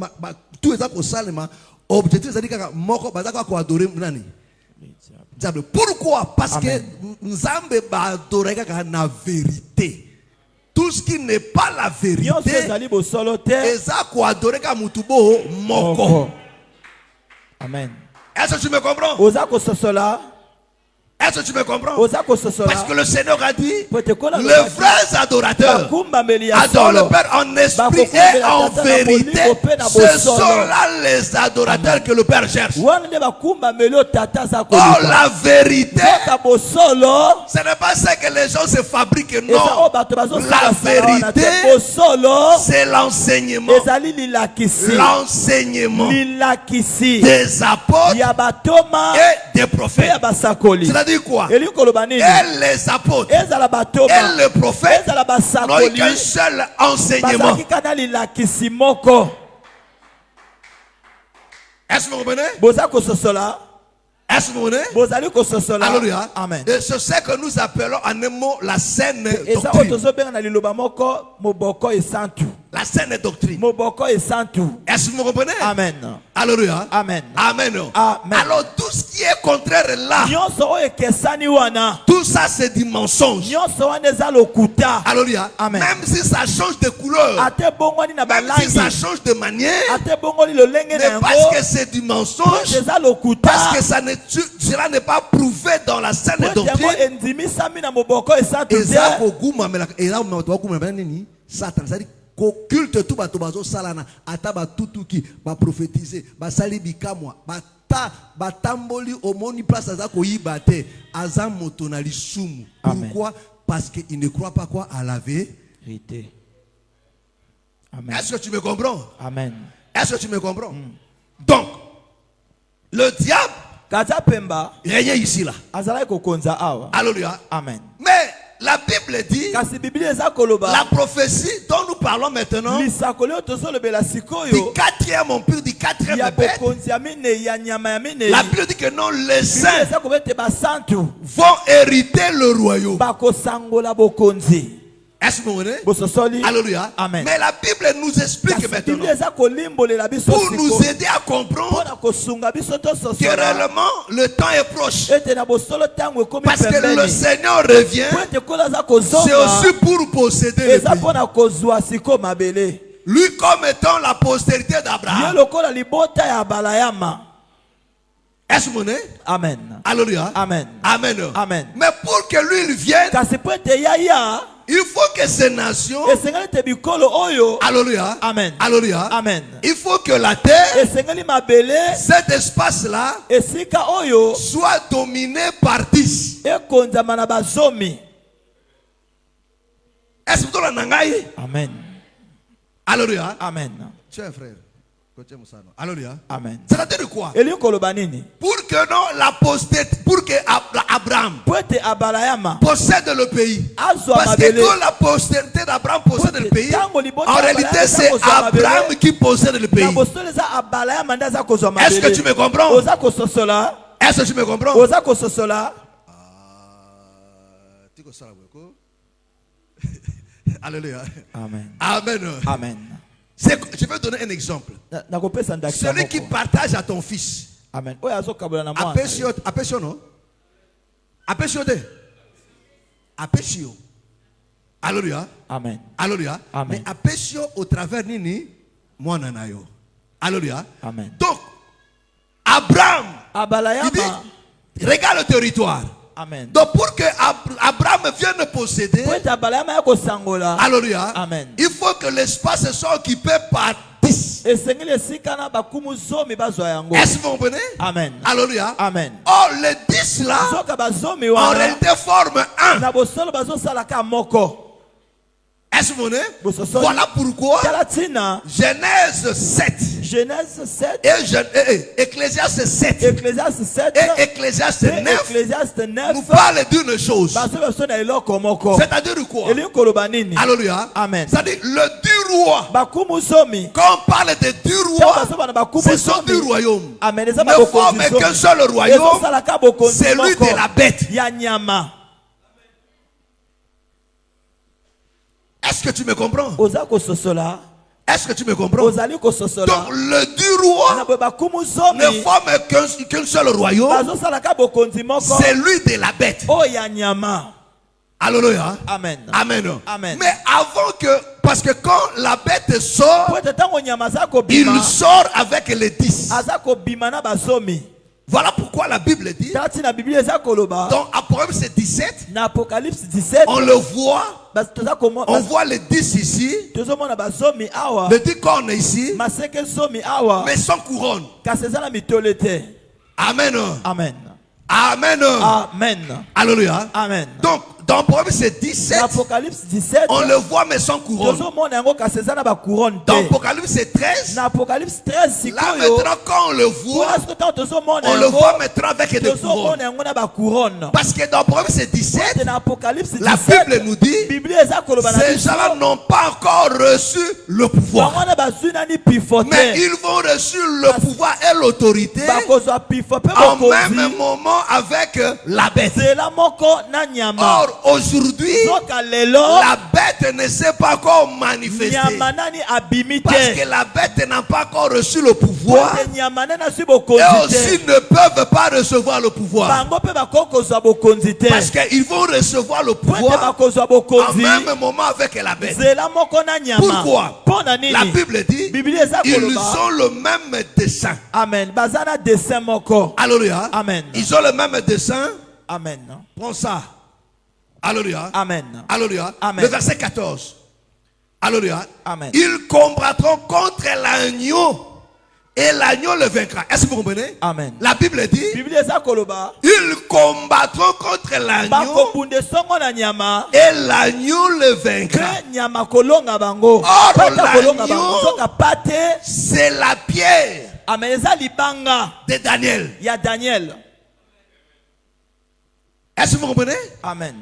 tu ezako salema objectif c'est-à-dire kaka moko bazako ko adorer nani? Diable. Pourquoi? Parce que Nzambe ba adorer kaka na vérité. Tout ce qui n'est pas la vérité, ezako adorer kaka mutubo moko. Amen. Est-ce que tu me comprends? Est-ce que tu me comprends? Parce que le Seigneur a dit, les vrais adorateurs adorent le Père en esprit et en vérité. Ce sont là les adorateurs que le Père cherche. Oh, la vérité, ce n'est pas ça que les gens se fabriquent, non. La vérité, c'est l'enseignement. L'enseignement des apôtres et des prophètes. C'est-à-dire quoi? Et les apôtres et les prophètes n'ont eu qu'un seul enseignement. Est-ce que vous comprenez? Est-ce que vous comprenez? Alléluia. Amen. Et c'est ce que nous appelons en un mot la saine doctrine. La saine doctrine. Est-ce que vous comprenez? Amen. Alléluia. Amen. Amen. Amen. Alors tout ce qui est contraire là, tout ça c'est du mensonge. Alléluia. Amen. Même si ça change de couleur, même si ça change de manière, mais parce que c'est du mensonge, parce que cela n'est pas prouvé dans la saine doctrine, culte tout bato bazo salana ataba tutuki ba prophétiser ba sali bikamwa bata batamboli omoni place azako yibate azam moto na lisumu. Pourquoi? Parce que il ne croit pas quoi à la vérité. Amen. Est-ce que tu me comprends? Amen. Est-ce que tu me comprends? Donc le diable régnait ici là. Alléluia. Amen. Amen. Mais la Bible dit, kasi Biblia eza koloba la prophétie dont nous parlons maintenant, lisakoli oyo tozolobela du sikoyo quatrième empire, du quatrième ya bête, bokonzi ya minei ya nyama ya minei la Bible dit que non, les Biblia saints eza koba ete basantu vont hériter le royaume. bakosangola bokonzi Est-ce que vous comprenez? bososoli Alléluia. Amen. Mais la Bible nous explique kasi maintenant, Biblia eza kolimbolela biso pour nous sikoyo aider à comprendre mpona kosunga biso que tososola réellement le temps est proche. ete na bosolo ntango ekomi Parce que le pembeni Seigneur revient, po ete kola aza c'est kozonga aussi pour posséder le eza pays. mpona kozwa siko mabele Lui comme étant la postérité ye d'Abraham. lokola libota ya balayama. Est-ce que vous comprenez? Amen. Alléluia. Amen. Amen. Amen. Mais pour que lui il vienne, kasi po ete yaya il faut que ces nations, esengeli ete bikolo oyo Alléluia. Amen. Alléluia. Amen. Il faut que la terre, esengeli mabele cet espace-là, esika oyo soit dominé par 10. ekonzama na bazomi. Est-ce que vous avez Amen. Alléluia. Amen. Tiens frère. Alléluia. Amen. C'est-à-dire quoi? Elingi koloba nini Pour que non, la postérité, pour que Abraham po ete abalayama possède le pays. azwa Parce que mabele quand la postérité d'Abraham possède le pays, Tango libota en ya réalité Abraham c'est eza kozwa mabele. Abraham qui possède le na pays. bosolo eza abalayama nde aza kozwa Est-ce que tu mabele me comprends? oza kososola Est-ce que tu me comprends? oza kososola. Alléluia. Amen. Amen. Amen. Je vais donner un exemple. nakopesa ndakisa Celui qui moko. partage à ton fils. Amen. Oyo azokabola na mwana. Apesio non? Apesio de? Apesio. Alléluia. Amen. Alléluia. Amen. Mais apesio au travers nini? Mwana na yo. Alléluia. Amen. Donc, Abraham, il Abalayama. dit, regarde le territoire. Amen. Donc, pour que Abraham vienne posséder, Po ete abalayama ya kosangola. Alléluia. Amen. Il faut que l'espace soit occupé par 10. esengeli esika na bakumu zomi bazwa yango. Est-ce que vous comprenez? Amen. Alléluia. Amen. Or, les 10 là, soka bazomi en wana réalité, forment un. na bosolo bazosalaka moko. Est-ce que vous comprenez? Bososoli. Voilà pourquoi tala ntina Genèse 7 Genèse 7 et Ecclésiaste 7 Ecclésiaste 7 et Ecclésiaste 9 Ecclésiaste 9 nous parlent d'une chose. baso baso na eloko moko. C'est-à-dire quoi? elingi koloba nini? Alléluia. Amen. C'est-à-dire le 10 rois. bakumu zomi Quand on parle de 10 Tango rois, baso bana bakumu ce sont 10 zomi. royaumes. Amen. Eza Ne babokonzi forment zomi. qu'un seul royaume, Ezosalaka bokonzi celui moko de la bête. ya nyama. Est-ce que tu me comprends? Oza kososola. Est-ce que tu me comprends? Ozali kososola. Donc le 10 rois na boye bakumu zomi ne forment qu'un seul royaume, bazosalaka bokonzi moko celui de la bête. oyo ya nyama. Alléluia. Amen. Amen. Amen. Mais avant que, parce que quand la bête sort, po ete ntango nyama aza il kobima sort avec les 10. aza kobima na bazomi. Voilà pourquoi la Bible dit, tala ntina biblia eza koloba dans Apocalypse 17, na apocalypse 17 on le voit, on voit les 10 ici, tozomona bazomi awa les 10 cornes ici, maseke zomi awa mais sans couronne. kasi eza na mitole te. Amen. Amen. Amen. Amen. Alléluia. Amen. Donc, dans Apocalypse 17, na apocalypse 17 on le voit mais sans couronne. tozomona yango kasi eza na bacourone Dans te. Apocalypse 13, na apocalypse 13 là sikoyo maintenant quand on le voit, kuna siko ntango tozomona on le yango voit maintenant avec des couronnes. tozomona yango na bacourone. Parce que dans Apocalypse 17, na apocalypse la 17 Bible nous dit, biblia eza koloba na ces biso gens-là n'ont pas encore reçu le pouvoir. bango wana bazwi nani pifo Mais te ils vont reçu le pouvoir et l'autorité bakozwa pifo mpe en même bokonzi moment avec la bête. nzela moko na nyama. Or, aujourd'hui, zoka lelo la bête ne s'est pas encore manifestée. nyama nani abimi Parce te que la bête n'a pas encore reçu le pouvoir. Pote nyama nani azwi Et bokonzi aussi te ne peuvent pas recevoir le pouvoir. bango mpe bakoki kozwa bokonzi te Parce qu'ils vont recevoir le po ete pouvoir bakozwa en bokonzi même moment avec la bête. nzela moko na nyama. Pourquoi? mpo na La nini? Bible dit, biblia eza ils koloba ont le même dessein. amen baza na dessin moko. Alléluia. Amen. Ils ont le même dessein. Amen. Prends ça. Alléluia. Amen. Alléluia. Amen. Le verset 14. Alléluia. Amen. Ils combattront contre l'agneau et l'agneau le vaincra. Est-ce que vous comprenez? Amen. La Bible dit, biblia eza koloba ils combattront contre l'agneau bakobunde songo na nyama et l'agneau le vaincra. mpe nyama kolonga bango. Or, Pata kolonga l'agneau- bango soka pate. C'est la pierre Amen. eza libanga de Daniel. ya Daniel. Est-ce que vous comprenez? Amen.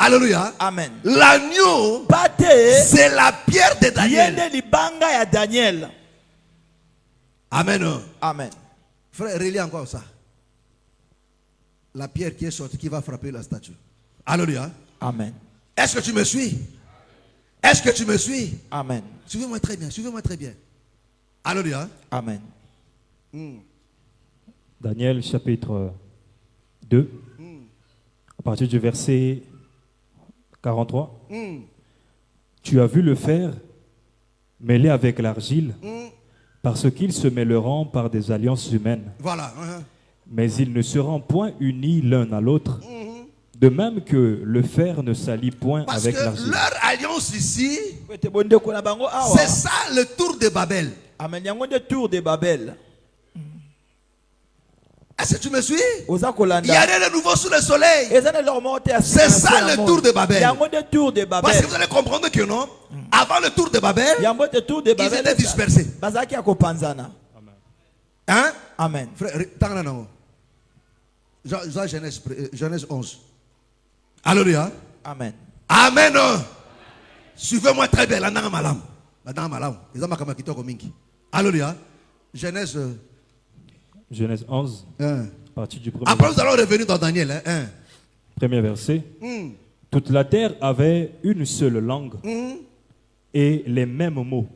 Alléluia. Amen. L'agneau, Pate c'est la pierre de Daniel. yende libanga ya Daniel. Amen. Amen. Frère, relis encore ça. La pierre qui est sortie, qui va frapper la statue. Alléluia. Amen. Est-ce que tu me suis? Est-ce que tu me suis? Amen. Suivez-moi très bien, suivez-moi très bien. Alléluia. Amen. Daniel chapitre 2, à partir du verset 43. Tu as vu le fer mêlé avec l'argile, parce qu'ils se mêleront par des alliances humaines. Voilà. Mais ils ne seront point unis l'un à l'autre, de même que le fer ne s'allie point Parce avec que l'argile. leur alliance ici, C'est c'est ça le tour de Babel. Amen. Yango de tour de Babel. Est-ce que tu me suis? Oza Il n'y a kolanda. rien de nouveau sous le soleil. C'est C'est ça le tour de Babel. Yango de tour de Parce Babel. que vous allez comprendre que non, avant le tour de Babel, Yango de tour de ils Babel. étaient dispersés. Bazaki akopanzana. Hein? Amen. Frère, tant là, non. Genèse 11. Alléluia. Amen. Amen. Suivez-moi très bien. Alléluia. Genèse Genèse 11, 1. à partir du premier, Après, nous allons revenir dans Daniel. 1. premier verset. Toute la terre avait une seule langue et les mêmes mots.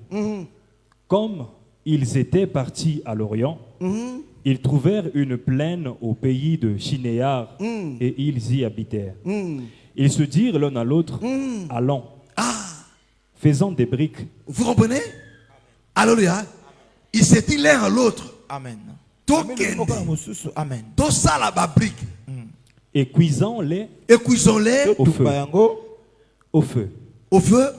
Comme ils étaient partis à l'Orient, ils trouvèrent une plaine au pays de Shinéar et ils y habitèrent. Ils se dirent l'un à l'autre, allons, faisant des briques. Vous comprenez? Alléluia. Ils se disent l'un à l'autre. Amen. Amen. Tout ça là, ma brique. Et cuisons-les Et cuisons-les au feu. Au feu. au feu.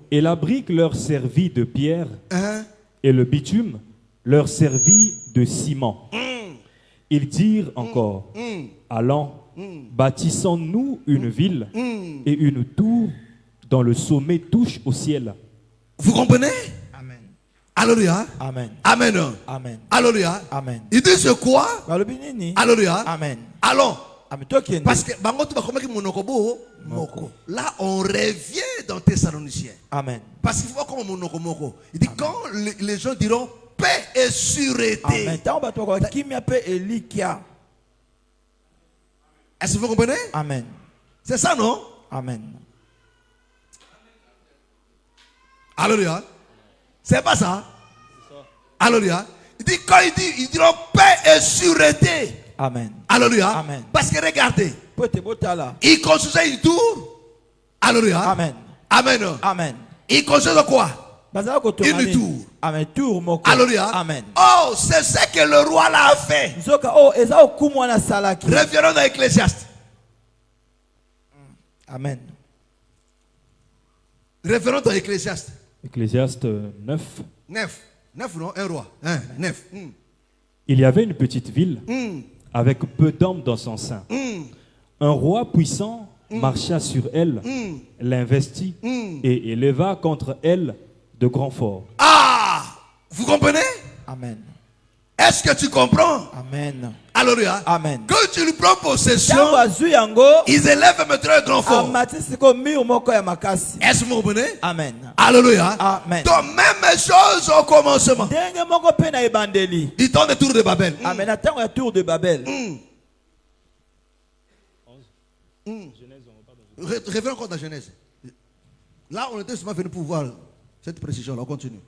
Et la brique leur servit de pierre Hein? et le bitume leur servit de ciment. Ils dirent encore, allons, bâtissons-nous une ville et une tour dont le sommet touche au ciel. Vous comprenez? Amen. Alléluia. Amen. Amen. Amen. Alléluia. Amen. Ils disent quoi? Alléluia. Amen. Allons. Amen. Toi qui es Parce que là, on revient dans Thessaloniciens. Amen. Parce qu'il faut comme monoko moko. Il dit quand les gens diront paix et sûreté. Amen. Tant que toi qui m'y appelle Elikia. Est-ce que vous comprenez? Amen. C'est ça, non? Amen. Alléluia. C'est pas ça? Alléluia. Il dit quand ils diront paix et sûreté. Amen. Alléluia. Amen. Parce que regardez, Pote botala. ils construisaient une tour. Alléluia. Amen. Amen. Amen. Ils construisaient quoi? Bazala ko Une tour. Amen. Tour moko. Alléluia. Amen. Oh, c'est ce que le roi l'a fait. Zoka oh eza okumu na salaki. Revenons dans Ecclésiaste. Amen. Revenons dans Ecclésiaste. Ecclésiaste 9. 9. 9 non? Un roi. 9. Il y avait une petite ville avec peu d'hommes dans son sein. Un roi puissant marcha sur elle, l'investit et éleva contre elle de grands forts. Ah! Vous comprenez? Amen. Est-ce que tu comprends? Amen. Alléluia. Amen. Quand tu lui prends possession, Tango azu yango. ils élèvent maintenant un grand fort. Amati siko mur moko ya makasi. Est-ce que vous comprenez? Amen. Alléluia. Amen. Donc, même chose au commencement. Ndenge moko pe na ebandeli. Du temps de tour de Babel. Amen. Tango ya tour de Babel. Revenons encore dans Genèse. Là, on était seulement venu pour voir cette précision-là. On continue.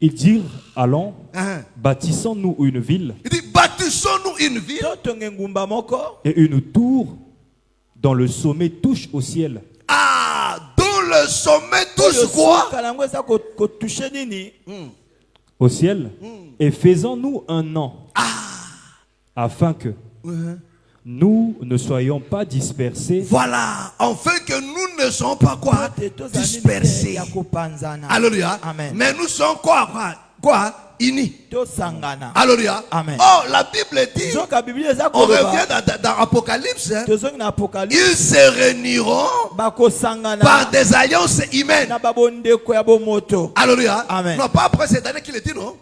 Ils dirent, allons, Hein? bâtissons-nous une ville Il dit, bâtissons-nous une ville Totonge ngumba moko. et une tour dont le sommet touche au ciel. ah, dont le sommet touche quoi? Kalango eza ko toucher nini? Au ciel, et faisons-nous un nom, afin que nous ne soyons pas dispersés Voilà, afin que nous ne soyons pas quoi? Dispersés. Ya kopanzana. Alléluia. Amen. Mais nous sommes quoi? Unis. Tosangana. Alléluia. Amen. Oh, la Bible dit, Zoka Biblia eza on koloba. revient dans Apocalypse, hein. Tozongi na Apocalypse. Ils se réuniront Bako sangana. par des alliances humaines. Na babondeko ya bomoto. Alléluia. Amen. Non, pas après cette année qu'il est dit, non?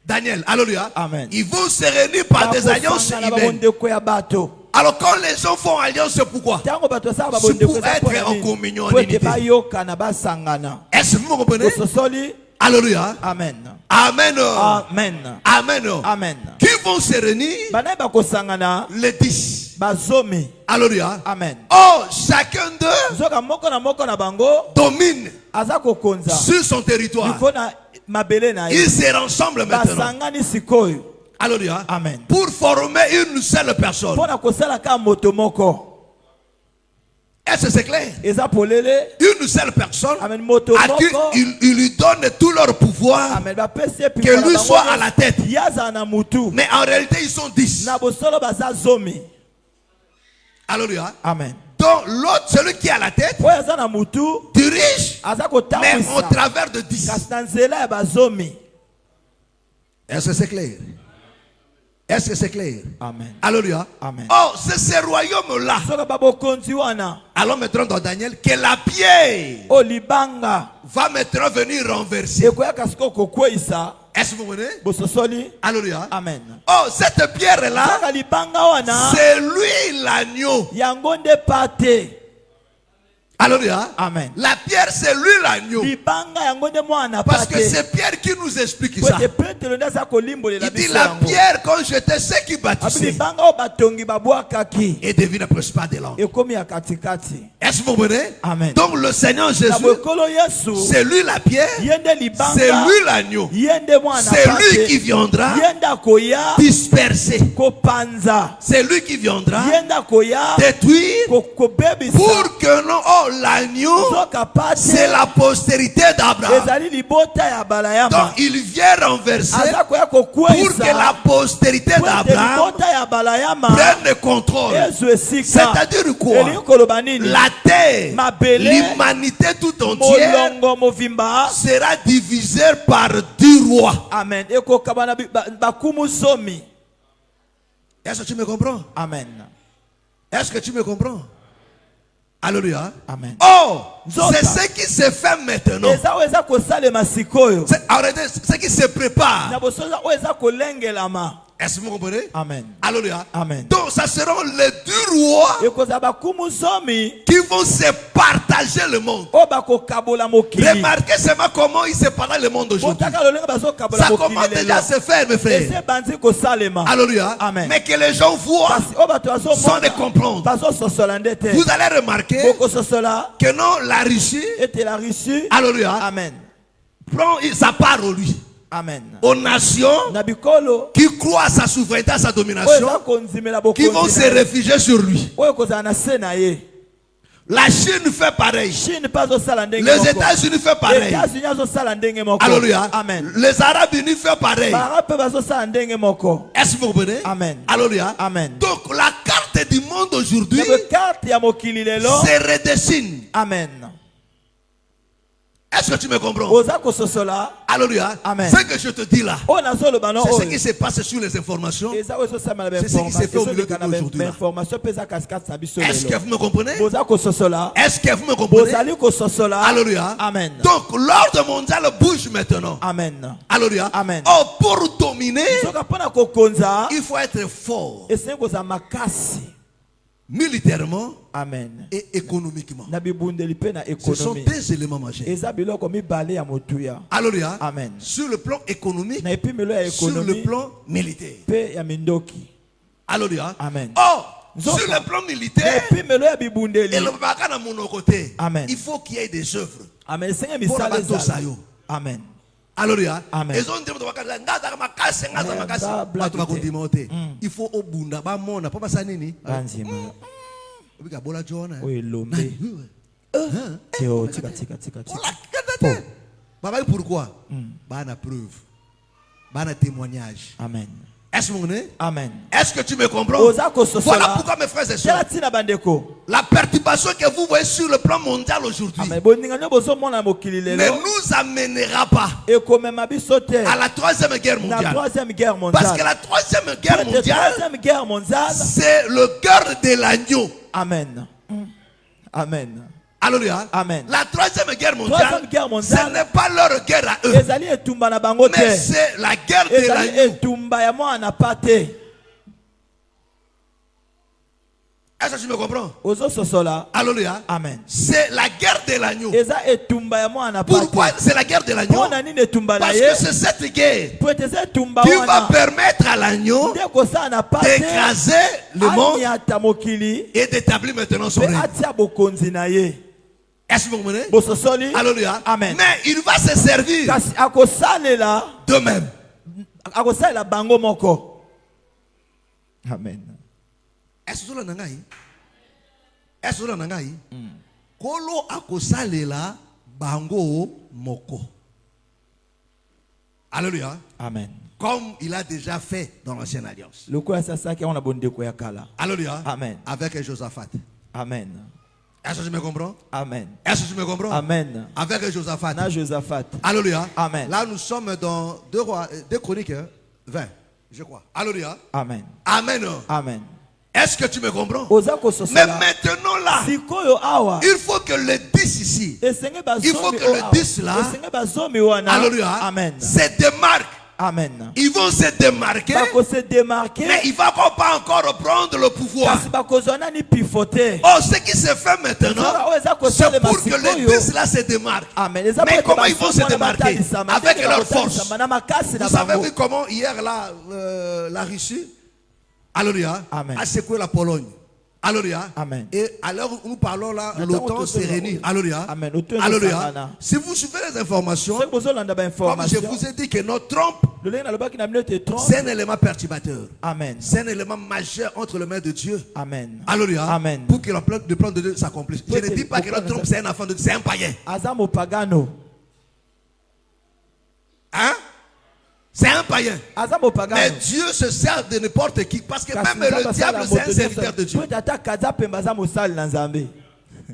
Daniel, alléluia. Amen. Ils vont se réunir par des alliances Na humaines. babondeko ya bato. Alors quand les gens font alliance, c'est pourquoi? Tango bato sa ba C'est bonde pour ko sa être en communion, en Pour unité. te ba yoka na ba sangana. Est-ce que vous me comprenez? Sosoli. Alléluia. Amen. Amen. Amen. Amen. Amen. Qui vont se réunir? Bana ba ko sangana. Les 10. Bazomi. Alléluia. Amen. Oh, chacun d'eux Zoka moko na bango. domine Azako konza. sur son territoire. Ikona mabele na Ils se rassemblent maintenant. basangani sikoyo. Alléluia. Amen. Pour former une seule personne. Pona kosala ka moto moko. Est-ce que c'est clair? Eza polele. Une seule personne Amen. Moto à qui moko. il lui donne tout leur pouvoir, Amen. Ba pese pi que lui soit à la tête. Yaza na mutu. Mais en réalité, ils sont 10. Na bosolo baza zomi. Alléluia. Amen. Donc l'autre, celui qui est à la tête, Po yaza na mutu. dirige, Azako mais au tamisa. travers de 10. Kasna nzela ya bazomi. Est-ce que c'est clair? Est-ce que c'est clair? Amen. Alléluia. Amen. Oh, c'est ce royaume-là. Soka babo konzi wana. Alors maintenant dans Daniel, que la pierre O libanga. va maintenant venir renverser. Ekoya kasiko kokweisa. Est-ce que vous comprenez? Bososoli. Alléluia. Amen. Oh, cette pierre-là, Soka libanga wana. c'est lui l'agneau. Yango nde pate. Alléluia. Amen. La pierre, c'est lui l'agneau. Libanga yango nde mwana Parce pate. que c'est Pierre qui nous explique ça. Pote Petro nde aza kolimbolela Il dit biso la yango. pierre, quand j'étais ceux qui Abi bâtissaient, libanga o batongi babwakaki. et devient le principal des langues. Ekomi ya katikati. Est-ce que vous comprenez? Amen. Donc le Seigneur Na Jésus, bokolo Yesu. c'est lui la pierre, Yende libanga. c'est lui l'agneau, Yende mwana c'est pate. lui qui viendra Yenda koya. disperser, Kopanza. c'est lui qui viendra Yenda koya. détruire Kobebisa. pour que non, oh l'agneau, Zoka pate. c'est la postérité d'Abraham. Ezali libota ya balayama. Donc il vient renverser Aza koya pour kokweisa. que la postérité d'Abraham libota ya balayama. prenne le contrôle. Yesu esika. C'est-à-dire quoi? Elingi koloba nini? La terre, Mabele. l'humanité tout entière Molongo movimba. sera divisée par 10 rois. Amen. Ekoka bana bakumu somi. Est-ce que tu me comprends? Amen. Est-ce que tu me comprends? Alléluia. Amen. Oh, Zoka. c'est ce qui se fait maintenant. Eza oza kosalema sikoyo. Arrêtez, ce qui se prépare. Na bosoza oza kolengelama. Est-ce que vous comprenez? Amen. Alléluia. Amen. Donc, ça seront les 10 rois Ekoza bakumu somi. qui vont se partager le monde. O bakokabola mokili. Remarquez seulement comment ils se partagent le monde aujourd'hui. Botaka lolenga bazokabola Ça mokili commence déjà à lelo. se faire, mes frères. Ese banzi kosalema. Alléluia. Amen. Mais que les gens voient Kasi o bato sans les bazomona. comprendre. Bazososola ndete. Vous allez remarquer Bokososola. que non, la Russie, Ete la Russie. alléluia, Amen. prend sa part au lui. Amen. Aux nations Na bikolo. qui croient à sa souveraineté, à sa Oza domination, konzimela qui vont bokonzi se na ye. réfugier sur lui. Oyo kozala na se na ye. La Chine fait pareil. Chine mpe azosala ndenge Les moko. États-Unis fait pareil. États-Unis azosala ndenge moko. Alléluia. Amen. Les Arabes unis fait pareil. Bara mpe bazosala ndenge moko. Est-ce que vous comprenez? Amen. Alléluia. Amen. Donc la carte du monde aujourd'hui Yabo carte ya mokili lelo. se redessine. Amen. Est-ce que tu me comprends? Oza kososola. Alléluia. Amen. Ce que je te dis là, O nazoloba no c'est ce oyo. qui se passe sur les informations. Eza oyo ezosala na C'est ce qui s'est fait au milieu de nous aujourd'hui, là. information mpe eza katikati na biso Est-ce que lelo. vous me comprenez? Boza kososola. Est-ce que vous me comprenez? Bozali kososola. Alléluia. Amen. Donc l'ordre mondial bouge maintenant. Amen. Alléluia. Amen. Oh, pour dominer, Soka mpona kokonza. il faut être fort Esengi kozala makasi. militairement Amen. et économiquement. Na bibundeli pe na Ce sont économie. deux éléments majeurs. Eza biloko mibale ya motuya. Alléluia. Amen. Sur le plan économique, Na epimelo ya sur le économie plan militaire. pe ya mindoki. Alléluia. Amen. Oh, Zoka. sur le plan Na militaire, epimelo ya bibundeli. et le bagana mon côté, Amen. il faut qu'il y ait des œuvres. Amen. Senga Pour misala abato ezala. sayo. Amen. Alléluia. Amen. Et on dit ngaza makasi, ngaza makasi. Ba blague Bato bakondima te. Il faut obunda ba mona pa basa nini? Banzima. Obika bola John. Oyo elombe. Teo tika tika tika tika. Baba pourquoi? Bana preuve. Bana témoignage. Amen. Est-ce que vous comprenez? Amen. Est-ce que tu me comprends? Oza kososola. Voilà pourquoi mes frères et sœurs, Tela tina bandeko. la perturbation que vous voyez sur le plan mondial aujourd'hui Amen. Boninga nyo bozomona mokili ne lelo. nous amènera pas Ekomema biso te. à la troisième guerre Na mondiale. troisième guerre Parce que mondiale. la troisième guerre La mondiale, troisième guerre mondiale. c'est le cœur de l'agneau. Amen. Amen. Alléluia. Amen. La troisième guerre Troisième mondiale, guerre ce mondiale. n'est pas leur guerre à eux, Ezali etumba na bango mais te. c'est la guerre de Ezali l'agneau. etumba ya mwana pa te. Est-ce que tu me comprends? Ozo sosola. Alléluia. Amen. C'est la guerre de l'agneau. Eza etumba ya mwana Pourquoi c'est la guerre de l'agneau? Pona nini etumba na Parce ye? que c'est cette guerre Poeteza etumba qui va wana. permettre à l'agneau Ndeko sana pate. d'écraser le monde Aniata mokili. et d'établir maintenant son Pe règne. atia bokonzi na ye. Est-ce que vous comprenez? Bososoli. Alléluia. Amen. Mais il va se servir Kasi akosalela. d'eux-mêmes. Akosalela bango moko. Amen. Est-ce que vous avez Est-ce que vous avez Kolo akosalela bango moko. Alléluia. Amen. Comme il a déjà fait dans l'ancienne alliance. Lokola sasa ki ona bondeko ya kala. Alléluia. Amen. Avec Josaphat. Amen. Est-ce que tu me comprends? Amen. Est-ce que tu me comprends? Amen. Avec Josaphat. Na Josaphat. Alléluia. Amen. Là, nous sommes dans 2 Chroniques 20, je crois. Alléluia. Amen. Amen. Amen. Est-ce que tu me comprends? Oza Mais kososola. maintenant là, Sikoyo awa. il faut que le 10 ici, Esenge bazomi. il faut que le 10 là, Esenge bazomi wana. alléluia, Amen. se démarque. Amen. Ils vont se démarquer, Bako se démarquer. mais il va pas encore prendre le pouvoir. Kasi bakozona ni pivoter. Oh, ce qui se fait maintenant, c'est pour que les 10 là se démarquent. Amen. Mais comment ils vont se démarquer? Avec leur force. Vous savez vu comment hier là, la Russie, alléluia, Amen. a secoué la Pologne. Alléluia. Amen. Et à l'heure où nous parlons là, l'OTAN s'est réunie. Alléluia. Amen. Alléluia. Si vous suivez les informations, comme je vous ai dit que notre Trump, c'est un élément perturbateur. Amen. C'est un élément majeur entre les mains de Dieu. Amen. Alléluia. Amen. Pour que le plan de Dieu s'accomplisse. Je ne dis pas que notre Trump c'est un enfant de Dieu, c'est un païen. Azamo pagano. Hein? C'est un païen. Azamo pagano. Mais Dieu se sert de n'importe qui. Parce que même le diable, c'est un serviteur de Dieu.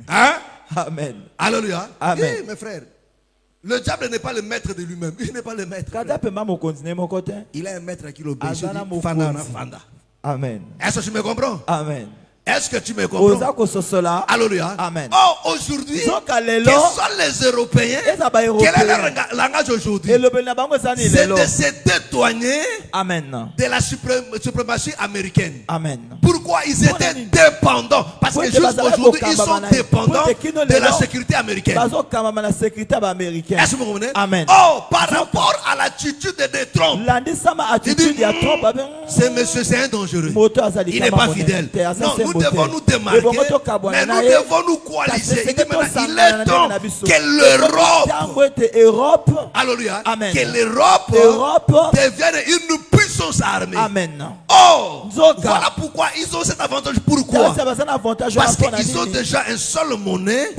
Hein? Amen. Alléluia. Amen. Oui, mes frères. Le diable n'est pas le maître de lui-même. Il n'est pas le maître. Il a un maître qui l'obéit. Amen. Est-ce que tu me comprends? Amen. Est-ce que tu me comprends? Alléluia. Amen. Oh, aujourd'hui, quels sont les Européens? Quel est leur langage aujourd'hui? C'est de se détourner de la suprématie américaine. Amen. Pourquoi ils étaient dépendants? Parce que juste aujourd'hui, ils sont dépendants de la sécurité américaine. Est-ce que vous comprenez? Amen. Oh, par rapport à l'attitude de Trump, il dit, ce monsieur, c'est un dangereux. Il n'est pas fidèle. Non, nous devons nous démarquer, mais nous devons nous coaliser. Il dit maintenant, il est temps que l'Europe, alléluia, que l'Europe devienne une puissance armée. Amen. Oh, voilà pourquoi ils ont cet avantage. Pourquoi? Parce qu'ils ont déjà une seule monnaie.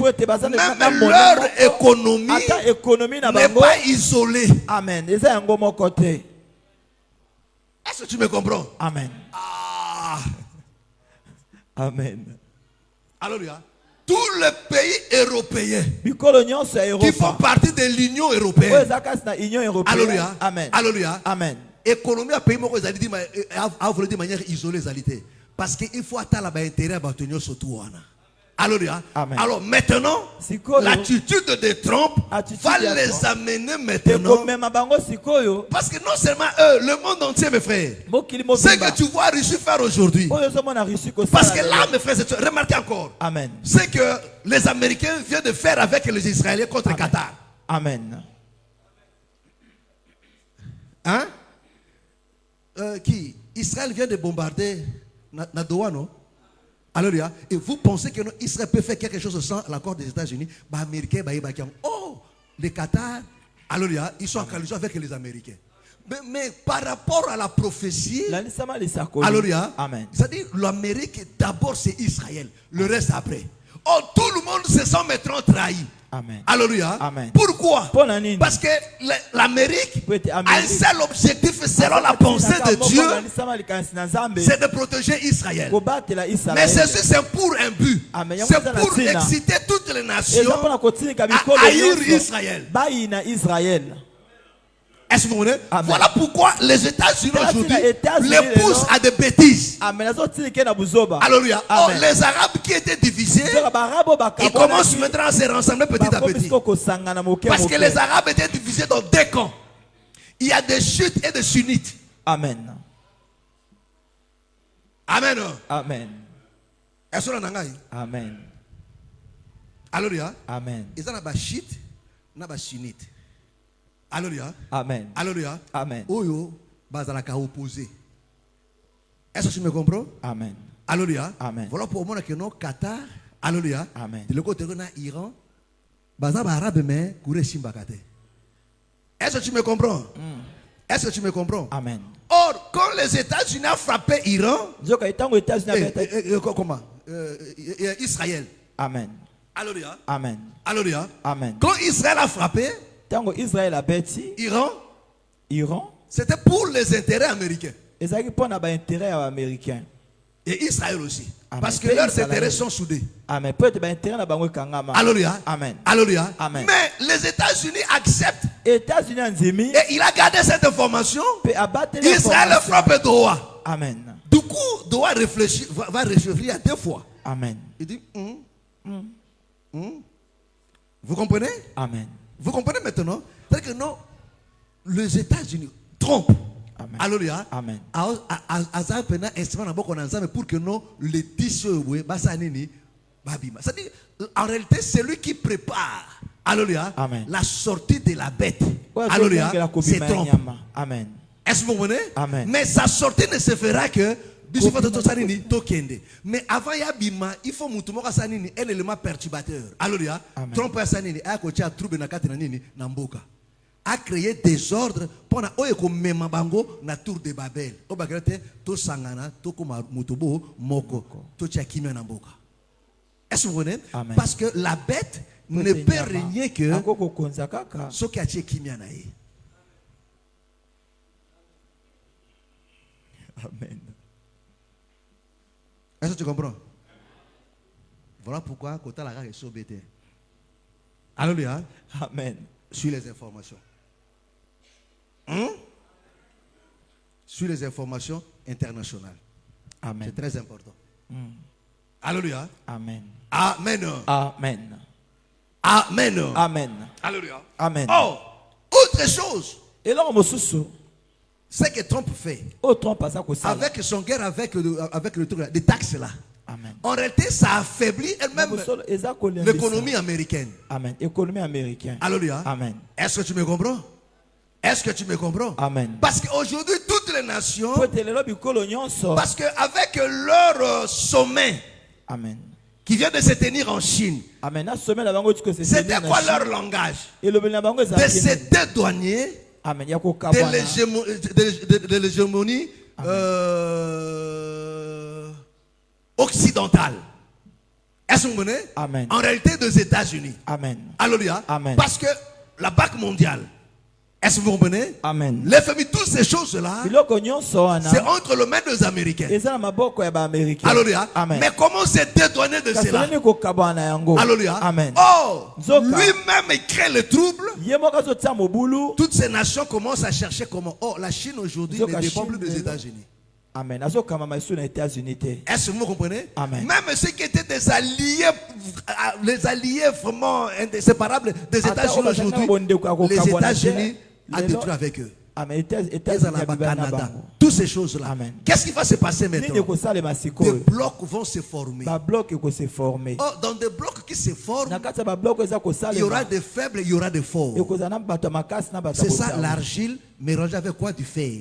Même leur économie n'est pas isolée. Amen. Est-ce que tu me comprends? Amen. Ah. Amen. Alléluia. Tous les pays européens qui font partie de l'Union européenne. Alléluia. Amen. Alléluia. Amen. Économie à pays moko ezali de manière isolée ezalité parce qu'il faut attendre l'intérêt à bâtonner surtout. Alléluia. Amen. Alors maintenant, l'attitude de Trump va les amener maintenant. Parce que non seulement eux, le monde entier, mes frères, ce que tu vois Russie faire aujourd'hui. Parce que là, mes frères, remarquez encore. Amen. C'est que les Américains viennent de faire avec les Israéliens contre Qatar. Amen. Hein? Qui? Israël vient de bombarder Nadoua, non? Alléluia. Et vous pensez que Israël peut faire quelque chose sans l'accord des États-Unis? Américains, oh, les Qatar, alléluia, ils sont en coalition avec les Américains. Mais par rapport à la prophétie, alléluia, c'est-à-dire l'Amérique d'abord c'est Israël, le reste après. Oh, tout le monde se sent maintenant trahi. Amen. Alléluia. Amen. Pourquoi? Parce que l'Amérique a un seul objectif selon la pensée de Dieu, c'est de protéger Israël. Mais ceci c'est pour un but. C'est pour exciter toutes les nations à haïr Israël. Est-ce que vous voulez? Voilà pourquoi les États-Unis aujourd'hui les poussent à des bêtises. Alléluia. Oh, les Arabes qui étaient divisés, ils commencent maintenant à se rassembler petit à petit. Parce que les Arabes étaient divisés dans 2 camps. Il y a des chiites et des sunnites. Amen. Amen. Amen. Est-ce que nangai? Amen. Alléluia. Amen. Ils ont un chiite, na ba sunnite. Alléluia. Amen. Alléluia. Amen. Oyo bazalaka opposé. Est-ce que tu me comprends? Amen. Alléluia. Amen. Voilà pour moi que non Qatar. Alléluia. Amen. De le côté de Iran, bazaba arabe mais koure shimbakate. Est-ce que tu me comprends? Est-ce que tu me comprends? Amen. Or, quand les États-Unis ont frappé Iran, Nzoka itango États-Unis comment? Israël. Amen. Alléluia. Amen. Alléluia. Amen. Quand Israël a frappé Tango Israël a bêti Iran, Iran c'était pour les intérêts américains. ezaki pona ba intérêt américain. Et Israël aussi. Amen. Parce que Et leurs Israël. intérêts sont soudés. Amen. Peut-être ba intérêt na bango kangama. Alléluia. Amen. Alléluia. Amen. Mais les États-Unis acceptent. États-Unis nzimi Et il a gardé cette information. pe abattre Israël frappe Doha. Amen. Du coup, Doha va réfléchir à 2 fois. Amen. Il dit, Vous comprenez? Amen. Vous comprenez maintenant? C'est-à-dire que non, les États-Unis trompent. Amen. Alléluia. Amen. Pour que non, les tissus, c'est-à-dire, en réalité, c'est lui qui prépare. Alléluia. Amen. La sortie de la bête. Ouais, Alléluia. c'est C'est trompe. Amen. Est-ce que vous comprenez? Amen. Mais sa sortie ne se fera que mais avant Yabima, il faut mutumoka sanini un élément perturbateur. Alléluia. Trompe sanini a ko tia trouble na kati na nini na mboka. A créé désordre pendant oyeko mema bango na tour de Babel. O bagrete to sangana to koma mutubo moko to tia kimia na mboka. Est-ce que vous comprenez? Amen. Parce que la bête ne peut régner que ce qui a tia kimia na ye. Amen. Est-ce que tu comprends? Voilà pourquoi Kota la est sobété. Alléluia. Amen. Sur les informations. Sur les informations internationales. Amen. C'est très important. Alléluia. Amen. Amen. Amen. Amen. Amen. Alléluia. Amen. Oh, autre chose. Et là, on se Ce que Trump fait avec son guerre avec le truc des taxes là. Amen. En réalité, ça affaiblit elle-même l'économie américaine. Amen. Économie américaine. Alléluia. Amen. Est-ce que tu me comprends? Est-ce que tu me comprends? Amen. Parce qu'aujourd'hui, toutes les nations, parce qu'avec leur sommet Amen. qui vient de se tenir en Chine, Amen. c'était quoi leur langage? De ces deux douaniers de l'hégémonie occidentale. Est-ce que vous comprenez? Amen. En réalité, des États-Unis. Amen. Alléluia. Amen. Parce que la Banque mondiale, est-ce que vous comprenez? Amen. Les familles, toutes ces choses-là, c'est entre le main des Américains. Alléluia. Amen. Mais comment c'est dédouané de cela? Alléluia. Amen. Oh, lui-même il crée le trouble. Toutes ces nations commencent à chercher comment. Oh, la Chine aujourd'hui ne dépend plus des États-Unis. Amen. Est-ce que vous comprenez? Amen. Même ceux qui étaient des alliés, les alliés vraiment inséparables des États-Unis aujourd'hui, les États-Unis ont détruit avec eux. Amen. Canada, toutes ces choses-là. Qu'est-ce qui va se passer maintenant? Des blocs vont se former. Oh, dans des blocs qui se forment, il y aura des faibles, il y aura des forts. C'est ça l'argile mélangée avec quoi? Du fer.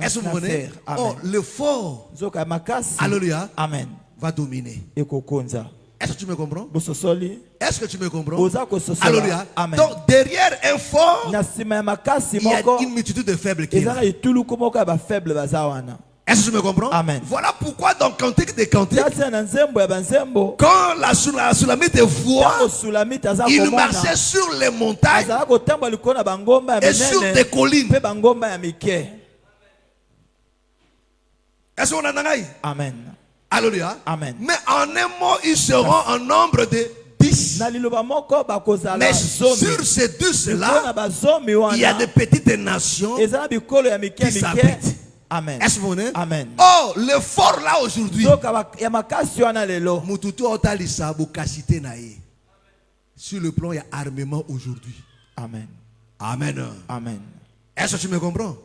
Est-ce que vous comprenez? Oh, le fort, alléluia, Amen. va dominer. Est-ce que tu me comprends? Est-ce que tu me comprends? Alléluia. Amen. Donc derrière un fort, il y a une multitude de faibles qui est là. Est-ce que tu me comprends? Amen. Voilà pourquoi dans Cantique des Cantiques, quand la Sulamite voit, il marchait sur les montagnes et sur des collines. Est-ce qu'on a nangaï? Amen. Alléluia. Amen. Mais en un mot, ils seront en nombre de 10. Mais sur ces 10-là, il y a des petites nations qui s'habitent. Amen. Est-ce que vous voyez? Amen. Oh, le fort là aujourd'hui. Sur le plan, il y a armement aujourd'hui. Amen. Amen. Amen. Est-ce que tu me comprends?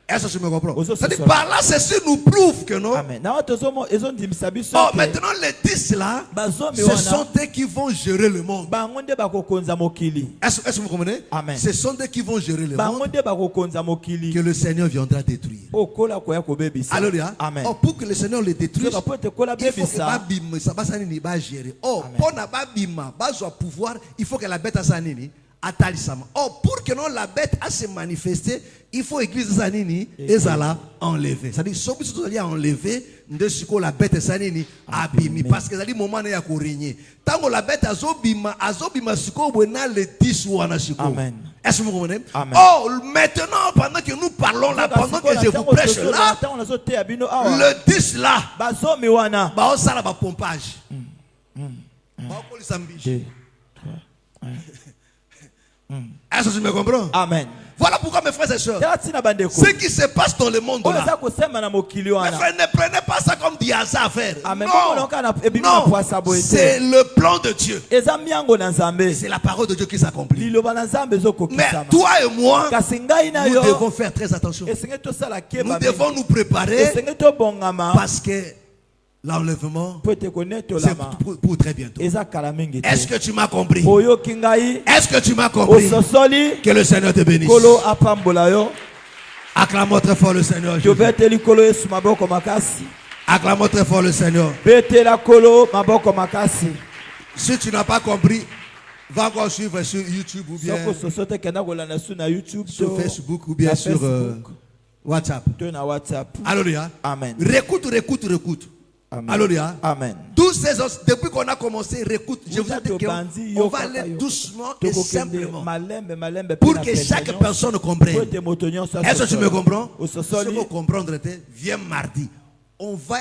Est-ce que tu me comprends? Ozo C'est-à-dire, sosola. par là, ceci nous prouve que non. Amen. Na watu ezondimisa biso Oh, ke maintenant, les 10 là, bazomi ce wana sont eux qui vont gérer le monde. bango nde bakokonza mokili. Est-ce que vous comprenez? Amen. Ce sont eux qui vont gérer le Bango monde nde bakokonza mokili. que le Seigneur viendra détruire. Okola koya kobebisa. Alléluia. Amen. Oh, pour que le Seigneur le détruise, So bapote kola il faut que bebisa. Babim, ça va s'anini, va gérer. Oh, Amen. pour na Babima, bazo pouvoir, il faut que la bête a s'anini, atalisama. Oh, pour que non la bête a se manifester, il faut l'église s'anini, et ça l'a enlevé. C'est-à-dire, si vous allez enlever, de ce que la bête s'anini, abimi, parce que ça dit moment n'est à régner. Tant que la bête azobima, siko, wena le 10 ou anasiko. Amen. Est-ce que vous comprenez? Amen. Oh, maintenant, pendant que nous parlons là, pendant que je vous prêche là, le 10 là, bazomi wana. bah on sala ba pompage. Bah on les ambige. Est-ce que tu me comprends? Amen. Voilà pourquoi mes frères et sœurs, Tina bandeko. ce qui se passe dans le monde Oza là, kosema na mokili mes wana. frères, ne prenez pas ça comme du hasard à faire. Amen. Non, c'est le plan de Dieu. Eza miango na Nzambe. C'est la parole de Dieu qui s'accomplit. Liloba na Nzambe Mais ezokokisama. toi et moi, Kasi ngai na nous yo. devons faire très attention. Esenge tosala Nous keba. devons nous préparer Esenge tobongama. parce que l'enlèvement, Po ete koneto c'est lama. pour très bientôt. Eza kala mingi te. Est-ce que tu m'as compris? Oyo kingai. Est-ce que tu m'as compris? Ososoli. Que le Seigneur te bénisse. Kolo apambola yo. Acclamons très fort le Seigneur. Jésus. Tobeteli kolo Yesu maboko makasi. Acclamons très fort le Seigneur. Betela kolo maboko makasi. Si tu n'as pas compris, va encore suivre sur YouTube ou bien Soko sosote kenda kolanda su na YouTube sur to Facebook ou bien na sur Facebook. WhatsApp. To na WhatsApp. Alléluia. Amen. Récoute. Amen. Alléluia. Amen. Tous ces os, depuis qu'on a commencé, récoute. Je vous ai dit Tobandi, qu'on yo va kaka aller yo. doucement et Tokokende simplement malembe pour pe na que chaque petanyo. personne Po comprenne. ete moto nyonso Est-ce que tu me comprends? O Si sosoli. vous comprendre, viens mardi. On va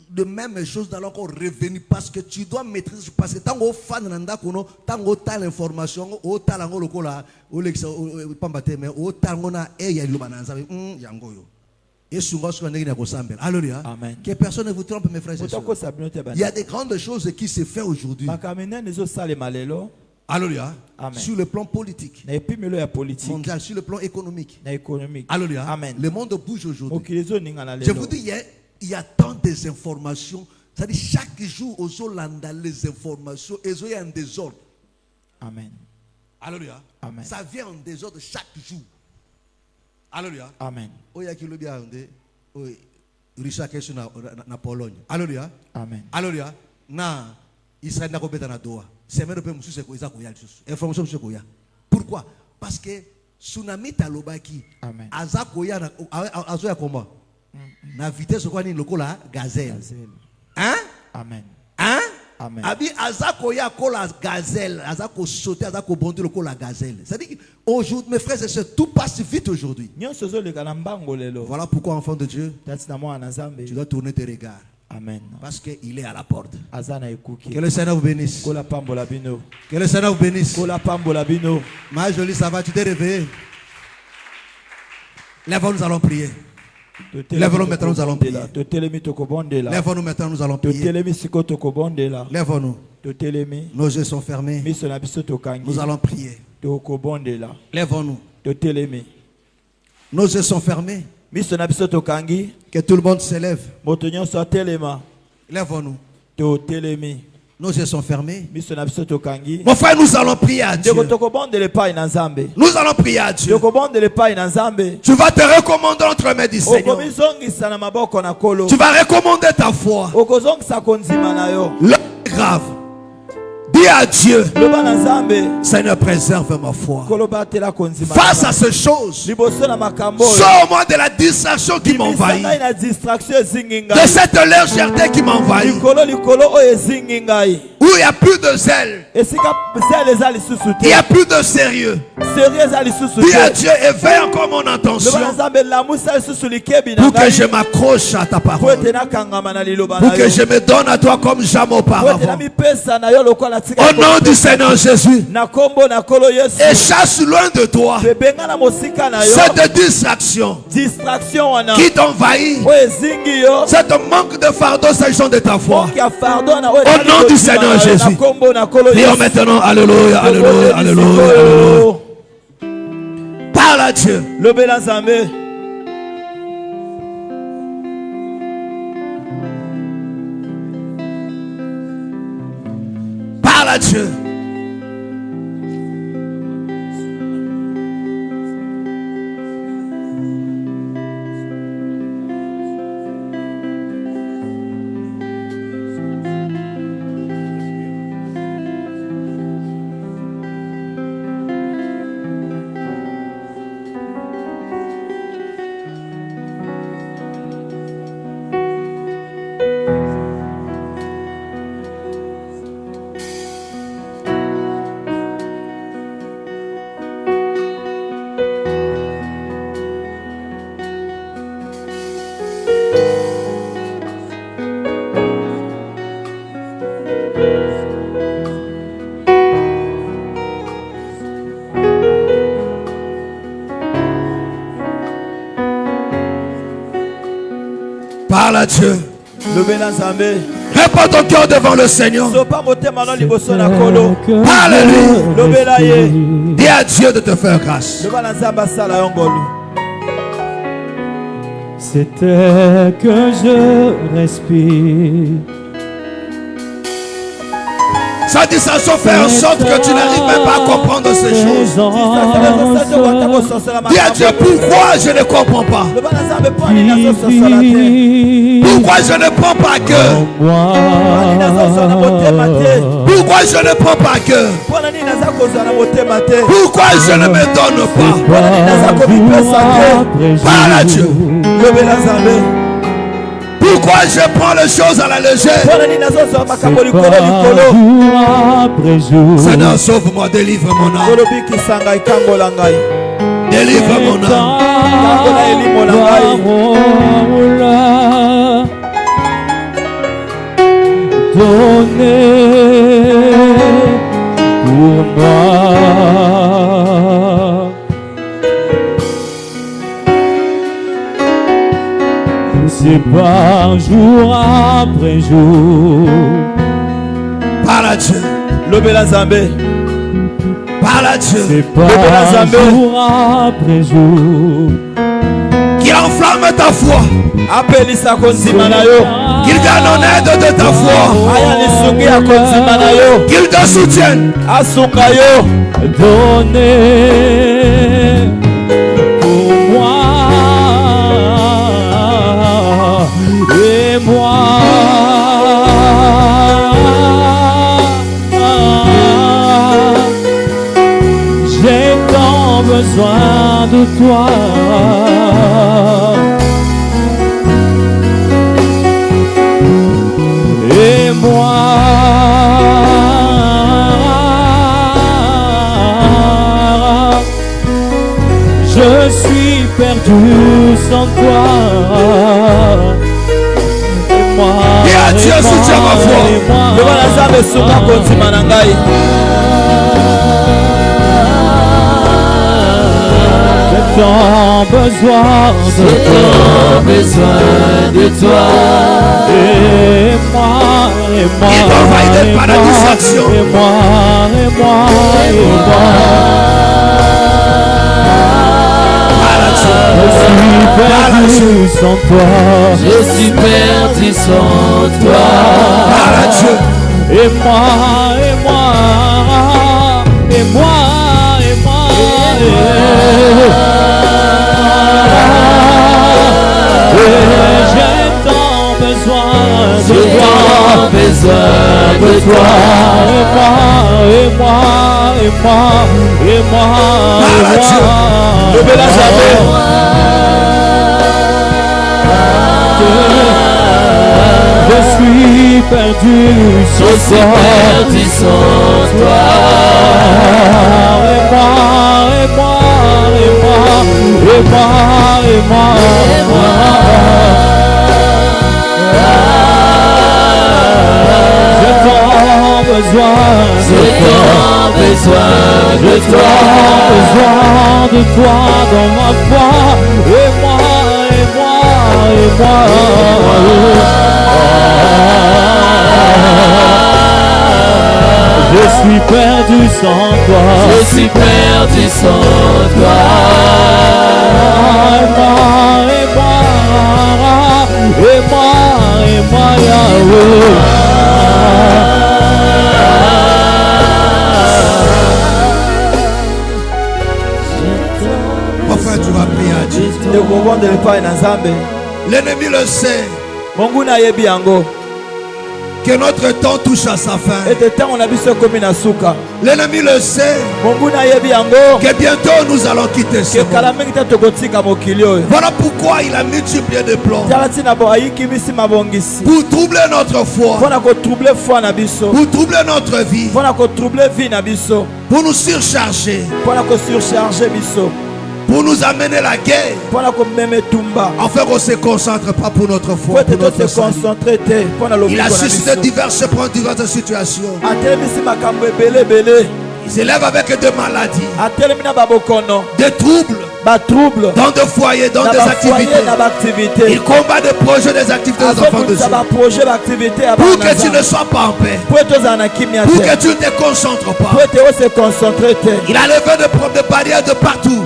de même chose dans encore revenir parce que tu dois maîtriser. Parce que tant qu'on fan nanda kono, tant qu'on a l'information, au talango le kola, au lexa, au pambate, mais au talangona et ya lubananza, yango yo. Et souvent ce qu'on est à Kosambel. Alléluia. Amen. Que personne ne vous trompe, mes frères et sœurs. Otako sabinote Il y a des grandes choses qui se font aujourd'hui. Makamene nezo sale malelo. Alléluia. Amen. Sur le plan politique, Na epimelo ya politique. mondial, sur le plan économique. Na économique. Alléluia. Amen. Le monde bouge aujourd'hui. Okilizo ninga na Je lelo. vous dis, il y a tant des informations. C'est-à-dire, chaque jour, aux Hollandais, les informations, et il y a un désordre. Amen. Alléluia. Amen. Ça vient en désordre chaque jour. Alléluia. Amen. Il y a qui le bien, Richard qui est na Pologne. Alléluia. Amen. Alléluia. Na Israël n'a pas besoin de doa. C'est même le monsieur c'est quoi information c'est quoi. Pourquoi? Parce que tsunami talobaki. Amen. Azakoya na azoya komba. Na vitesse quoi ni lokola gazelle. Hein? Amen. Hein? Amen. Abi azakoya kola gazelle, azako sauter, azako bondir lokola gazelle. C'est-à-dire aujourd'hui mes frères et sœurs, tout passe vite aujourd'hui. Nyonso zo leka na mbango lelo. Voilà pourquoi enfant de Dieu, Tati na mwana Nzambe. tu dois tourner tes regards Amen. parce qu'il est à la porte. Azana ekuki. Que le Seigneur vous bénisse. Kola pambola bino. Que le Seigneur vous bénisse. Kola pambola bino. Ma jolie, ça va, tu t'es réveillé. Lève-nous, nous allons prier. Lève-nous maintenant, nous allons prier. Totelemi tokobondela. Lève-nous maintenant, nous allons prier. Totelemi siko tokobondela. Lève-nous. Totelemi. Nos yeux sont fermés. Miso na biso tokangi. Nous allons prier. Tokobondela. Lève-nous. Totelemi. Nos yeux sont fermés. Miso na biso tokangi. Que tout le monde se lève. Moto nyonso atelema. Lève-nous. Totelemi. Nos yeux sont fermés. Miso na biso tokangi. Mon frère, nous allons prier à Dieu. Ndeko tokobondela epai na Nzambe. Nous allons prier à Dieu. Tokobondela epai na Nzambe. Tu vas te recommander entre mes du Seigneur. Okomizongisa na maboko na kolo. Tu vas recommander ta foi. Okozongisa konzima na yo. L'heure est grave. Dis à Dieu, Loba na Nzambe. Seigneur, préserve ma foi. Koloba tela konzima. Face à ces choses, Liboso na makambo. sors-moi de la distraction qui m'envahit. Ngai na distraction ezingi De ngai. cette légèreté qui m'envahit. Likolo oyo ezingi ngai. Où il n'y a plus de zèle. Esika zele eza lisusu Il n'y te. a plus de sérieux. Sérieux eza lisusu Dis à te. Dieu, éveille encore mon attention. Loba na Nzambe lamusa lisusu likebi na Pour que ngai. je m'accroche à ta Po parole. ete nakangama na liloba Pour na que yo. je me donne à toi comme jamais Po ete auparavant. namipesa na yo lokola tika. Au nom du Seigneur Jésus. Na kombo na kolo Yesu. Et chasse loin de toi Pebenga na mosika na yo. cette distraction Distraction wana. qui t'envahit. Oyo ezingi yo. Cette manque de fardeau s'agissant de ta foi. Manque ya fardeau na oyo. Au nom du Seigneur Jésus. Na kombo na kolo Prions Yesu. maintenant. Alléluia, alléluia, alléluia, alléluia. Parle à Dieu. Lobela Nzambe. à Dieu. Parle à Dieu. Réponds ton cœur devant le Seigneur. Parle-lui. Dis à Dieu de te faire grâce. C'était que je respire. Sa distraction fait en sorte que tu n'arrives même pas à comprendre ces choses. Dis à Dieu, pourquoi je ne comprends pas? Pourquoi je ne prends pas cœur? Pourquoi je ne prends pas cœur? Pourquoi je ne me donne pas? Parle à Dieu. Pourquoi je prends les choses à la légère? Seigneur, sauve-moi, délivre mon âme. Délivre mon âme. Donnez pour moi. C'est par jour après jour. Parle à Dieu. Parle à Dieu. C'est par jour après jour. Qu'il enflamme ta foi. Qu'il vienne en aide de ta foi. Qu'il te soutienne. Donnez pour moi. Et moi, j'ai tant besoin de toi. Et moi, je suis perdu sans toi. Et à Dieu soutient ma foi. J'ai tant besoin de toi. Et moi. Il m'envahit par la distraction. Et moi. Je suis perdu sans toi. Je suis perdu sans toi. Parle à Dieu. Et moi. J'ai tant besoin de toi. Et moi. Je suis perdu sans toi. Et moi. J'ai tant besoin de toi dans ma foi. Et moi. Je suis perdu sans toi. Et moi, Yahweh. epai na Nzambe. L'ennemi le sait Monguna yebi yango. que notre temps touche à sa fin. Ete tango na biso komi na suka. L'ennemi le sait Monguna yebi yango. que bientôt nous allons quitter ce Ke monde. kala mingi te tokotika mokili oyo. Voilà pourquoi il a multiplié de plans Tala tina bo ayiki bisi mabongisi. pour troubler notre foi, Pona ko troubler foi na biso. pour troubler notre vie, Pona ko troubler vie na biso. pour nous surcharger, Pona ko surcharger biso. pour nous amener la guerre, Pona ko meme tumba. afin qu'on ne se concentre pas pour notre foi, Faut pour notre te salut. concentrer te. Pona Il a lobiko na suscité biso. diverses situations. Atelemisi makambo ebele bele. Il s'élève avec des maladies, Atelemi na babokono. des troubles Ba trouble. dans des foyers, dans Na des ba activités. foyer na ba activité. Il combat des projets, des activités des enfants de Dieu. Ça va projet d'activité à Pour que tu ne sois pas en paix, pour que tu ne te concentres pas. se concentrer. Il a levé des barrières de partout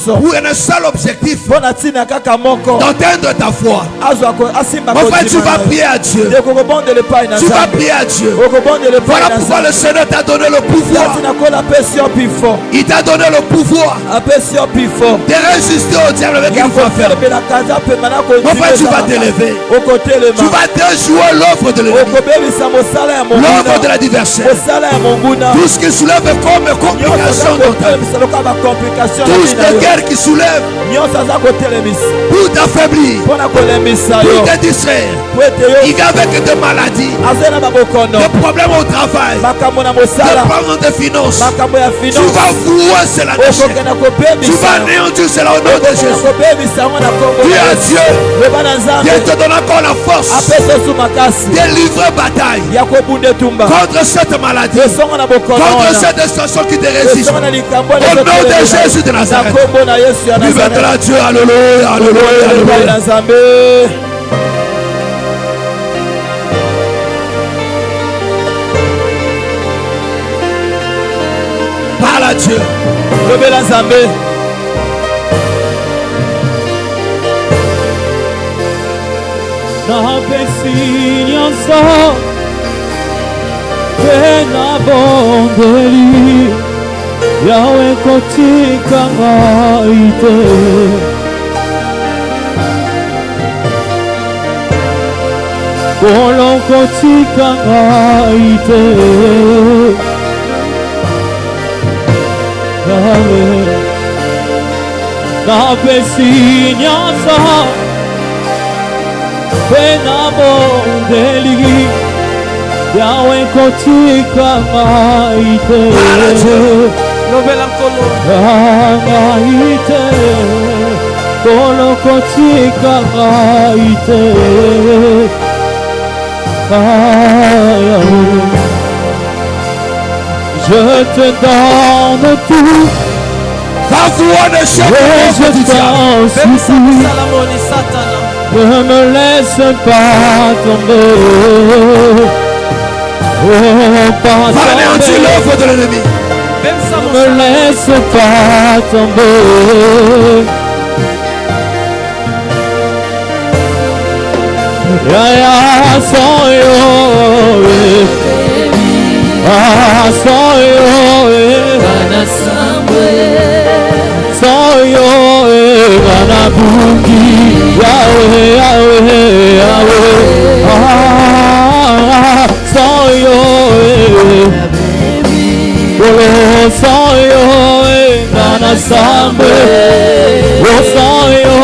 pour un seul objectif, d'entendre ta foi. Enfin, tu vas prier à Dieu. Tu vas prier à Dieu. Voilà pourquoi le Seigneur t'a donné le pouvoir. Il t'a donné le pouvoir de résister au diable avec une foi ferme. Enfin, tu vas t'élever. Tu vas déjouer l'œuvre de l'ennemi, l'œuvre de l'adversaire. Tout ce qui soulève comme complication dans ta vie, tout ce guerre qui soulève pour t'affaiblir, pour te distraire. Il vient avec des maladies, des problèmes au travail, des problèmes de finances. Tu vas vouer cela de l'échec. Tu vas anéantir cela au nom de Jésus. Dis à Dieu, Dieu te donne encore la force de livrer bataille contre cette maladie, contre cette situation qui te résiste. Au nom de Jésus de Nazareth. Vive Dieu, alléluia, alléluia, alléluia. Parle à Dieu. napesi nyonso mpe nabondeli yawe kotika ngai te kolo kotika ngai te yawe napesi nyonso Pena bondeli yawe kotika maite Novela Kolo maite Kolo kotika maite Je te donne tout. Ta voix ne chante pas. Ne me laisse pas tomber. Oh, pas va anéantir l'œuvre de l'ennemi. Ne me laisse pas tomber. Ya soy yo, soy yo, Ganabungi, Yahweh, Yahweh, Yahweh. Soy yo, soy yo, Ganasambe. Soy yo,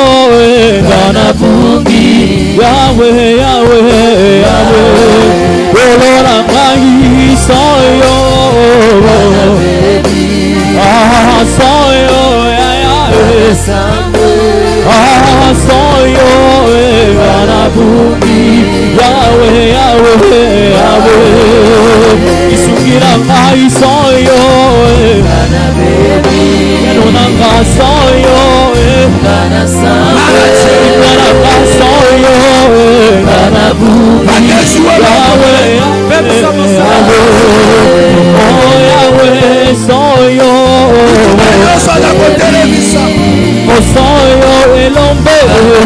Ganabungi, Yahweh, Yahweh, Yahweh. Olorangai, soy yo, soy yo, Yahweh. Soy yo, Ganabungi, Yahweh, Yahweh, Yahweh. Isungira mai soy yo, Yanonanga soy yo, Yanonanga soy yo, Ganabungi, Yahweh, Yahweh. Oh Yahweh, soy yo. Oh, soy yo el hombre de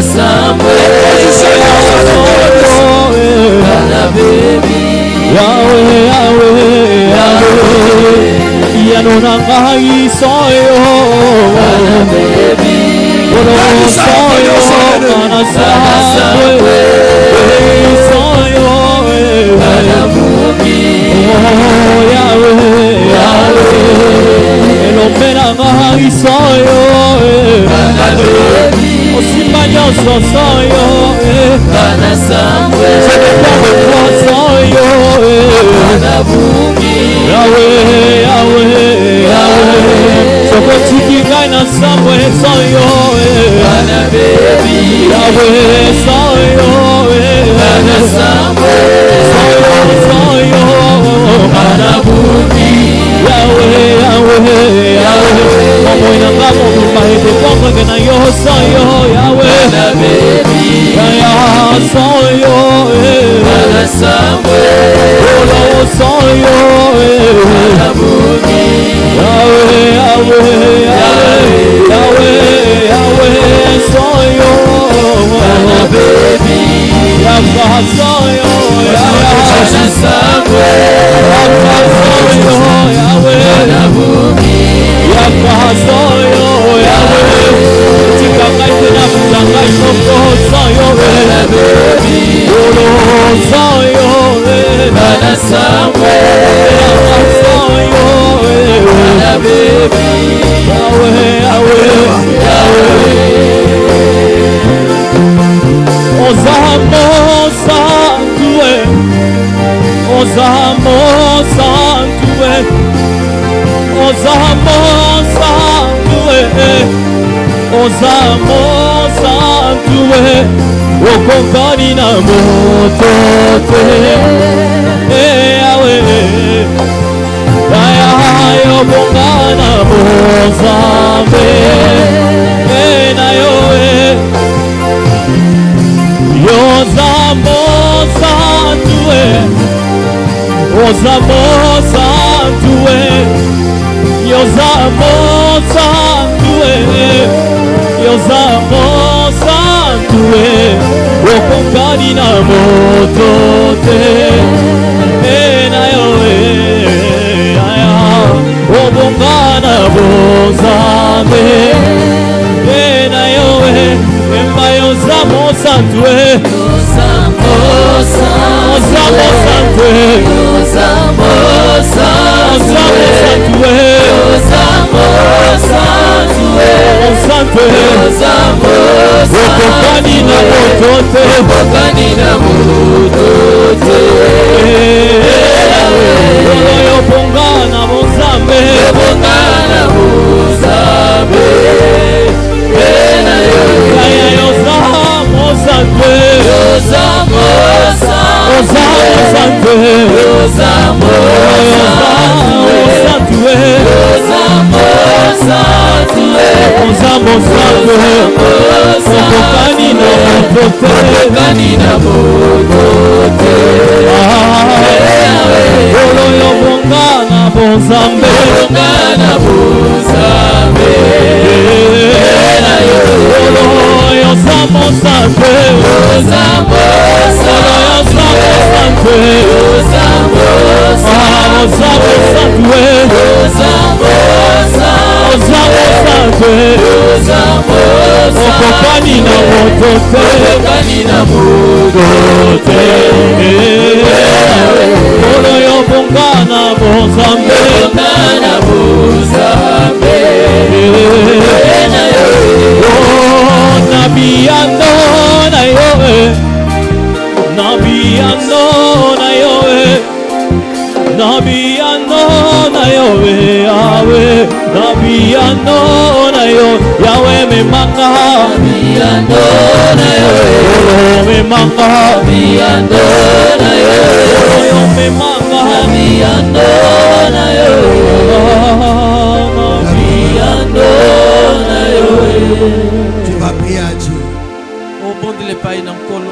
Yahweh, Yahweh, Yahweh. Yanonangai soy yo.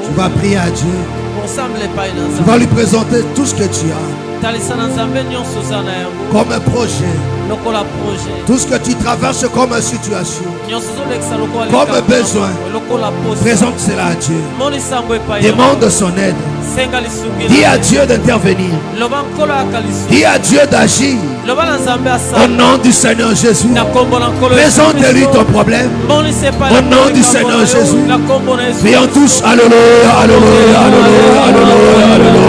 Tu vas prier à Dieu. Tu vas lui présenter tout ce que tu as comme un projet. Tout ce que tu traverses comme une situation, comme un besoin, présente cela à Dieu. Demande son aide. Dis à Dieu d'intervenir. Dis à Dieu d'agir. Au nom du Seigneur Jésus. Présente-lui ton problème. Au nom du Seigneur Jésus. Prions tous. Alléluia, alléluia, alléluia, alléluia, alléluia.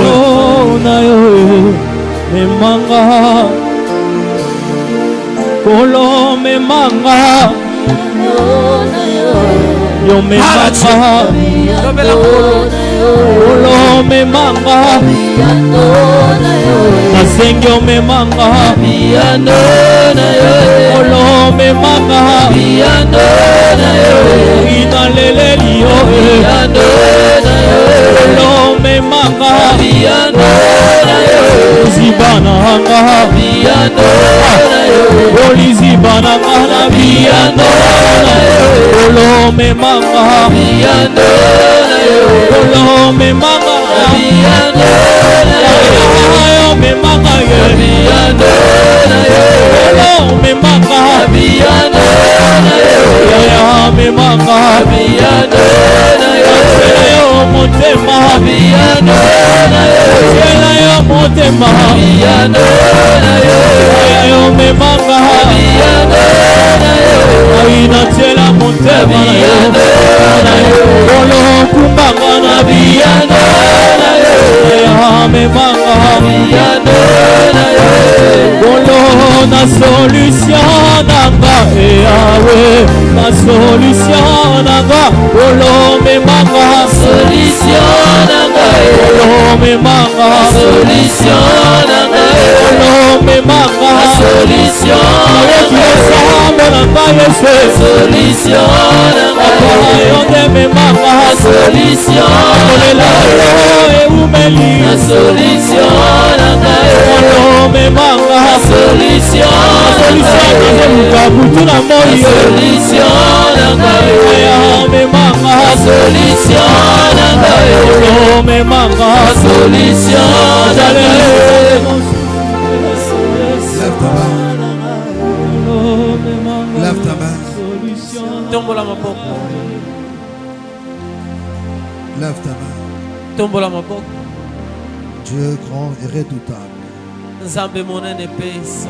Memanga, Kolo memanga, yo memanga, Kolo memanga, Nasengyo memanga, Kolo memanga, Inalelelio, Kolo memanga, Zibananga, Oli zibananga, Kolo memanga, Kolo memanga, Kolo memanga, na solution nanga Yahweh, na solution nanga Kolo memanga, solution nanga Kolo memanga, solution nanga Kolo memanga, solution nanga solution nanga Yonde memanga, solution na solution nanga Kolo memanga, solution solution Lève ta main. Tombola maboko. Lève ta main. Tombola maboko. Dieu grand et redoutable. Nzambe monene pesa.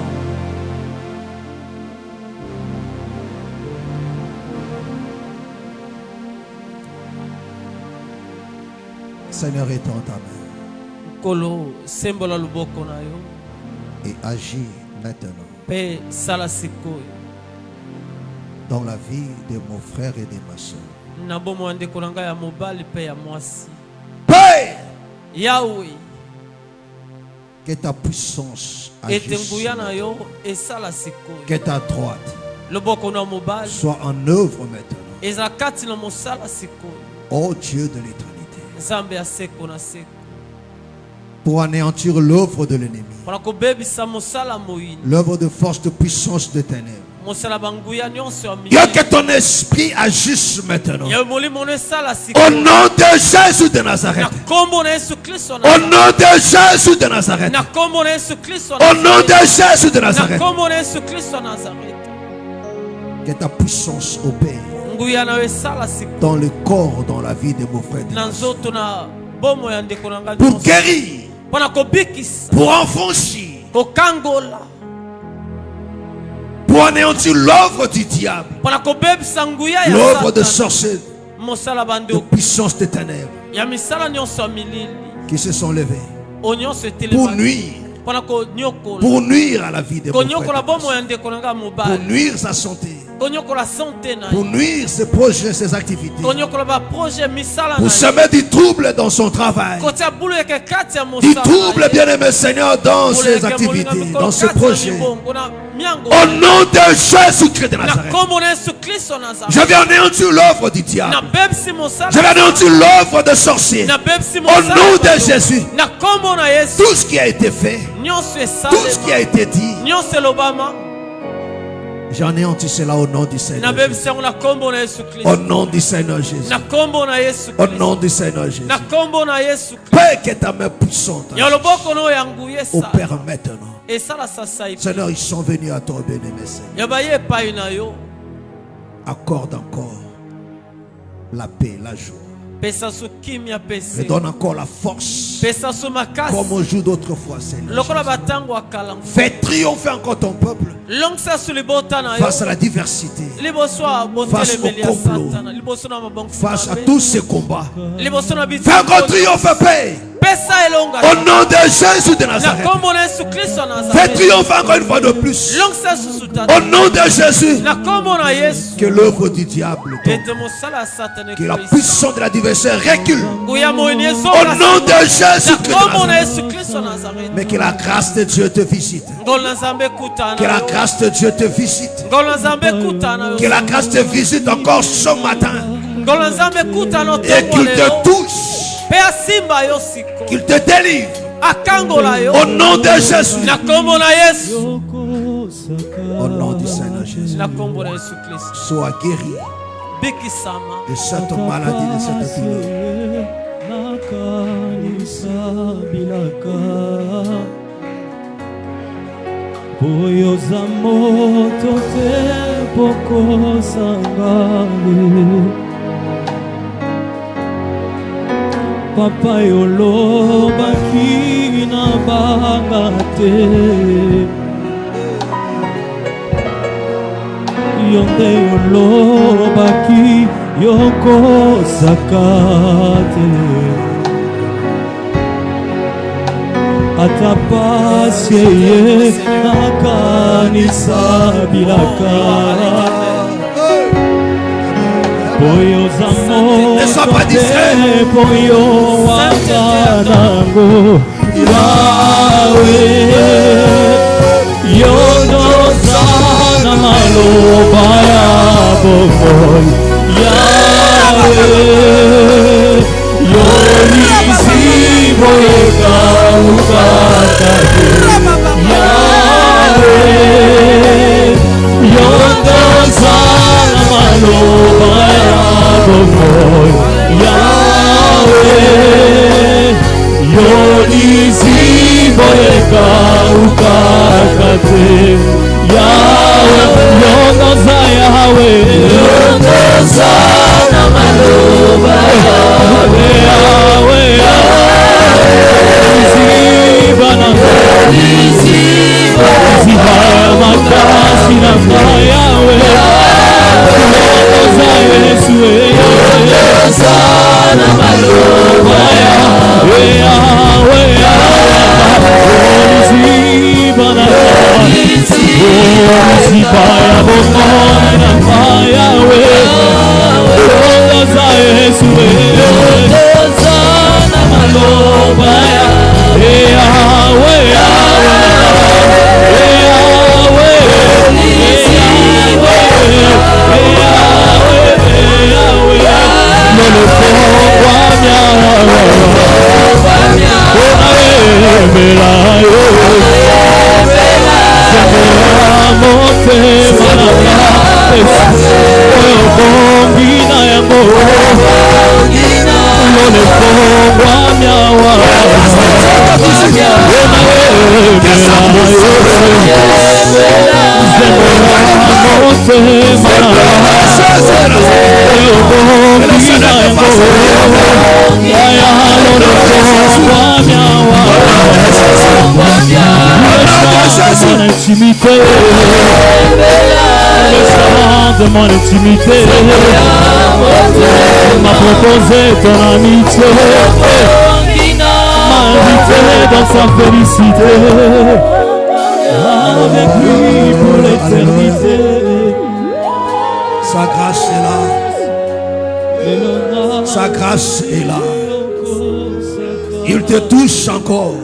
Seigneur, étends ta main Kolo sembola luboko na yo. et agis maintenant Pe sala sikoyo. dans la vie de mon frère et de ma soeur. Na bomo ande kolanga ya mobali pe ya mwasi. Père, Yahweh. que ta puissance agisse, Etenguya na yo esala sikoyo. que ta droite Luboko na mobali. soit en œuvre maintenant. Ezakati na mosala sikoyo. Ô Dieu de l'éternité, Nzambe ya seko na seko. pour anéantir l'œuvre de l'ennemi, Pona kobebisa mosala moyini. l'œuvre de force, de puissance de ténèbres. Mosala banguya nyonso ya Dieu, que ton esprit agisse maintenant. ya molimo no esala Au sikoyo. nom de Jésus de Nazareth. Na kombo na Yesu Kristo Au na. nom de Jésus de Nazareth. Na kombo na Yesu Kristo Au na. nom de Jésus de Na Nazareth. kombo na Yesu Kristo na Nazareth. Que ta puissance opère Nguya na esala sikoyo. dans le corps, dans la vie de mon frère. et de Na ma soeur. nzoto na bomo ya ndeko na ngai. Pour guérir, Pona kobikisa. pour enfoncer, Kokangola. pour anéantir l'œuvre du diable, Pona kobebisa nguya ya l'œuvre de Satan. sorcellerie, Mosala de bando. puissance des ténèbres Ya misala nyonso ya milili. qui se sont levés Onyonso pour etelema. nuire, Pona konyokola. pour nuire à la vie de mon frère. Konyokola et de ma bomo ya soeur. ndeko na ngai Pour mobali. nuire sa santé, Konyokola santé na pour ye. nuire ses projets, ses activités, Konyokola ba projet misala na pour ye. semer du trouble dans son travail, Kotia bulu yake kati ya du mosala. trouble, bien-aimé Seigneur, dans ses activités, dans ses projets. Au nom de Jésus-Christ de Na Nazareth, kombo na Yesu Kristo na je Nazareth. vais anéantir l'œuvre du diable. Na bebsi mosala. Je vais anéantir l'œuvre de sorcier. Na bebsi Au mosala. nom de Jésus, Na kombo na Yesu. tout ce qui a été fait, Nyonso tout ce qui a esalema. été dit, Nyonso elobama. j'anéantis cela au nom du Na Seigneur Jésus. bebsi yango na kombo na Yesu Au Kristo. nom du Seigneur Jésus. Na kombo na Yesu Au Kristo. nom du Seigneur Jésus. Na kombo na Yesu Kristo. Père, que ta main puissante Ya loboko no yangu yesa. opère maintenant. Esala sasa ipi. Seigneur, ils sont venus à toi, bien-aimé Seigneur. Ya baye epai na yo. Accorde encore la paix, la joie. Me donne encore la force. Comme au jour d'autrefois, Seigneur. Fais triompher encore ton peuple face à la diversité, face au complot, face à tous ces combats. Fais encore triompher, Père. Au nom de Jésus de Nazareth. Fais triompher encore une fois de plus. Au nom de Jésus. Que l'œuvre du diable tombe. Que la puissance de l'adversaire recule. Au nom de Jésus Christ. Mais que la grâce de Dieu te visite. Que la grâce de Dieu te visite. Que la grâce te visite encore ce matin. Et qu'il te touche. Qu'il te délivre. Au nom de Jésus. Au nom du Seigneur Jésus. Sois guéri de cette maladie, de cette Papa yolo baki na bangate Yonde yolo baki yoko sakate Atapasye nakanisa bilaka Ne sois pas distrait. Yahweh, Yonizi boyeka ukakate. Yahweh, yonoza Yahweh, yonoza na maloba Yahweh, Yahweh, Yoniziba na Yoniziba makasi na Yahweh, yonoza Yesu. Sana maloba Yahweh, Yahweh, Ziba na Ziba ya bomona na Yahweh, Yoza Yesu, Yoza na maloba Yahweh, Yahweh, de mon intimité, m'a proposé ton amitié, m'a invité dans sa félicité, avec lui pour l'éternité. Sa grâce est là. Sa grâce est là. Il te touche encore.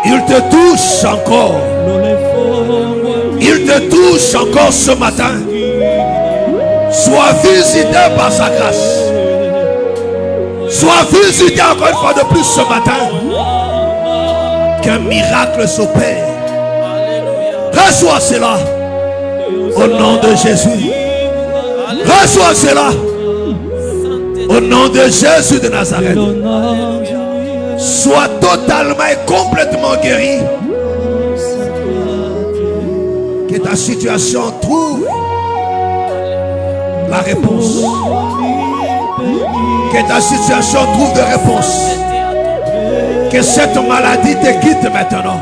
Il te touche encore. Il te touche encore ce matin. Sois visité par sa grâce. Sois visité encore une fois de plus ce matin. Qu'un miracle s'opère. Reçois cela. Au nom de Jésus. Reçois cela. Au nom de Jésus de Nazareth. Sois totalement et complètement guéri. Que ta situation trouve la réponse. Que ta situation trouve de réponse. Que cette maladie te quitte maintenant.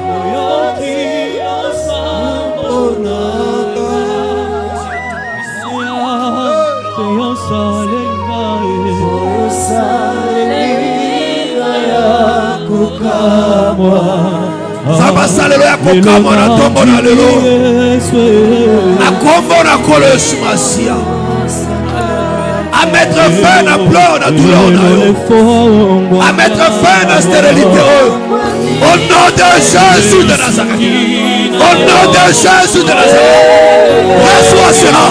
Zabasale ya kokamo na tombo na lelo. Na kombo na kolo masia. À mettre fin à pleurs, à douleur, à mettre fin à stérilité. Au nom de Jésus de Nazareth. Au nom de Jésus de Nazareth. Reçois cela.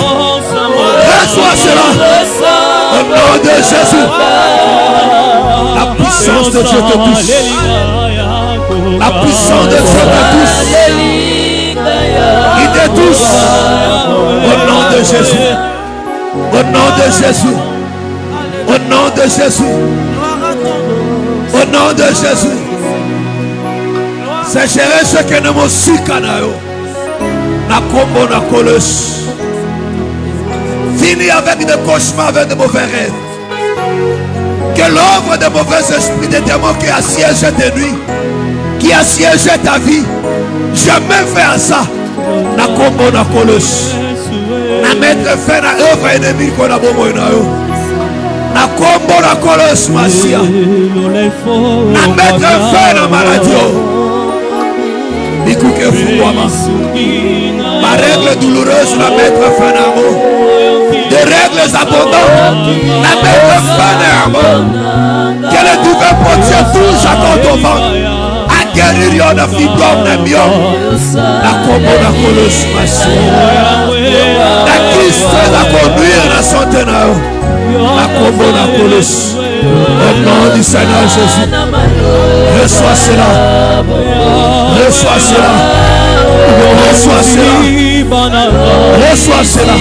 Reçois cela. Au nom de Jésus. La puissance de Dieu te touche. La puissance de Dieu te touche. Il te touche. Au nom de Jésus. Au nom de Jésus. Au nom de Jésus. Au nom de Jésus. C'est gérer ce que nous avons su. Na kombo na kolos. Fini avec des cauchemars, avec de mauvais rêves. Que l'œuvre de mauvais esprits, des démons qui assiègent tes nuits, qui assiègent ta vie, jamais faire ça. Na kombo na kolos. Na mettre fin à l'œuvre ennemie qu'on a besoin de nous. Na kombo na kolos masia. Na mettre fin à la maladie. Bikuke fuwama. Ma règle douloureuse, la mettre fin à moi. Des règles abondantes, la mettre fin à moi. Que le double potier touche à ton ventre. À guérir yon a fibrome na mion. La kombo na kolos masia. La Christ va conduire la santé na yo. La kombo na kolos. Au nom du Seigneur Jésus. Reçois cela. Reçois cela. Reçois cela. Reçois cela.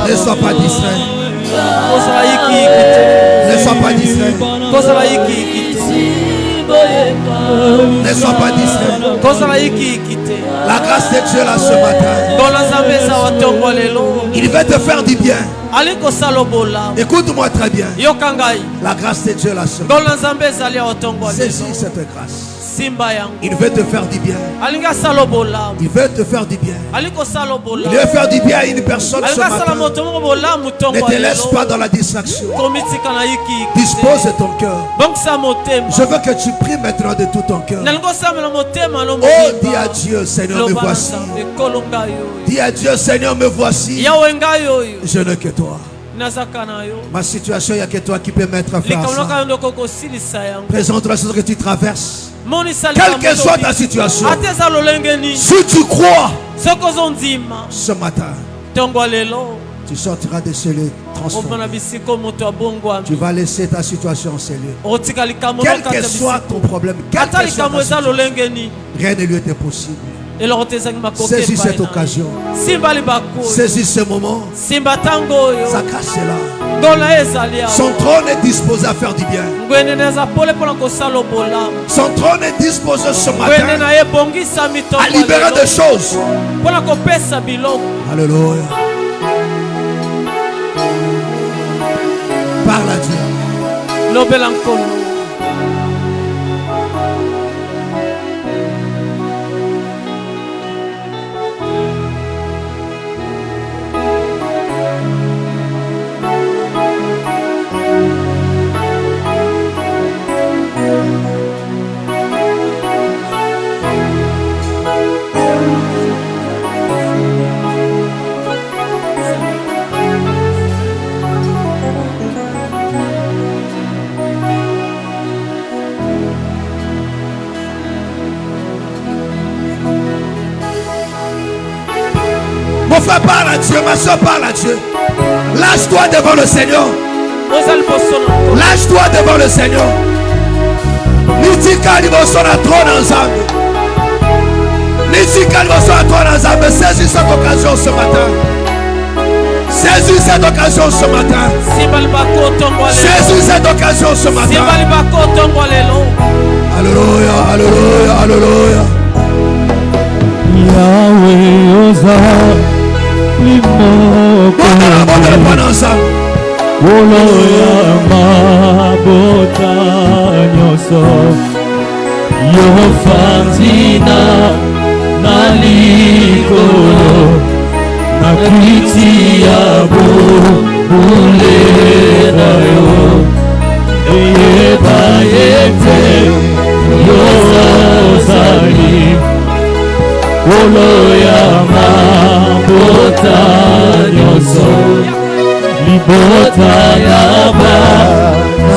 Ne sois pas distrait. Ne sois pas distrait. Ne sois pas distrait. La grâce de Dieu là ce matin. Il veut te faire du bien. Écoute-moi très bien. La grâce de Dieu là ce matin. Saisis cette grâce. Il veut te faire du bien. Il veut te faire du bien. Il veut faire du bien à une personne ce matin. Ne te laisse pas dans la distraction. Dispose de ton cœur. Je veux que tu pries maintenant de tout ton cœur. Oh, dis à Dieu, Seigneur, me voici. Dis à Dieu, Seigneur, me voici. Je n'ai que toi. Ma situation, il n'y a que toi qui peux mettre fin à ça. Présente la chose que tu traverses. Quelle que soit ta situation, si tu crois ce matin, tu sortiras de ce lieu transformé. Tu vas laisser ta situation scellée. Quel que soit ton problème, quel que soit ta situation, rien ne lui était possible. Saisis cette occasion. Saisis ce moment. Sa grâce est là. Son trône est disposé à faire du bien. Son trône est disposé ce matin à libérer des choses. Alléluia. Parle à Dieu. Mon frère, parle à Dieu. Ma soeur, parle à Dieu. Lâche-toi devant le Seigneur. Lâche-toi devant le Seigneur. Nitika liboso na trône ensemble. Nitika liboso na trône ensemble. Saisis cette occasion ce matin. Saisis cette occasion ce matin. Saisis cette occasion ce matin. Alléluia, alléluia, alléluia. Yahweh oza limoko Oloya mabota nyoso Yofanzina nalikolo Nakiti yabo ulerayo Eyeba yete yozali Oloya mabota nyoso Libota yaba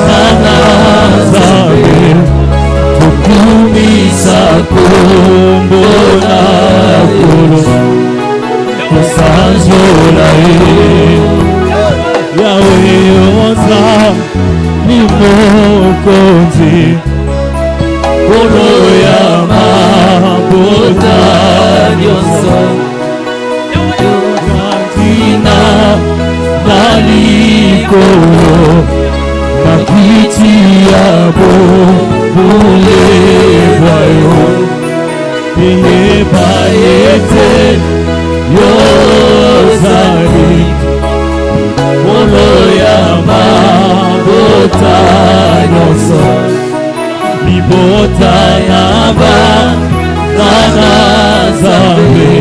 nanazabe Tukumisa kumbona kolo Kusanjola Yahweh oza nimokonzi Oloya mabota nyoso Yofanzina nalikolo Makiti yabo bulevayo Eyeba yete yozali Oloya mabota nyoso Libota yaba nanazabe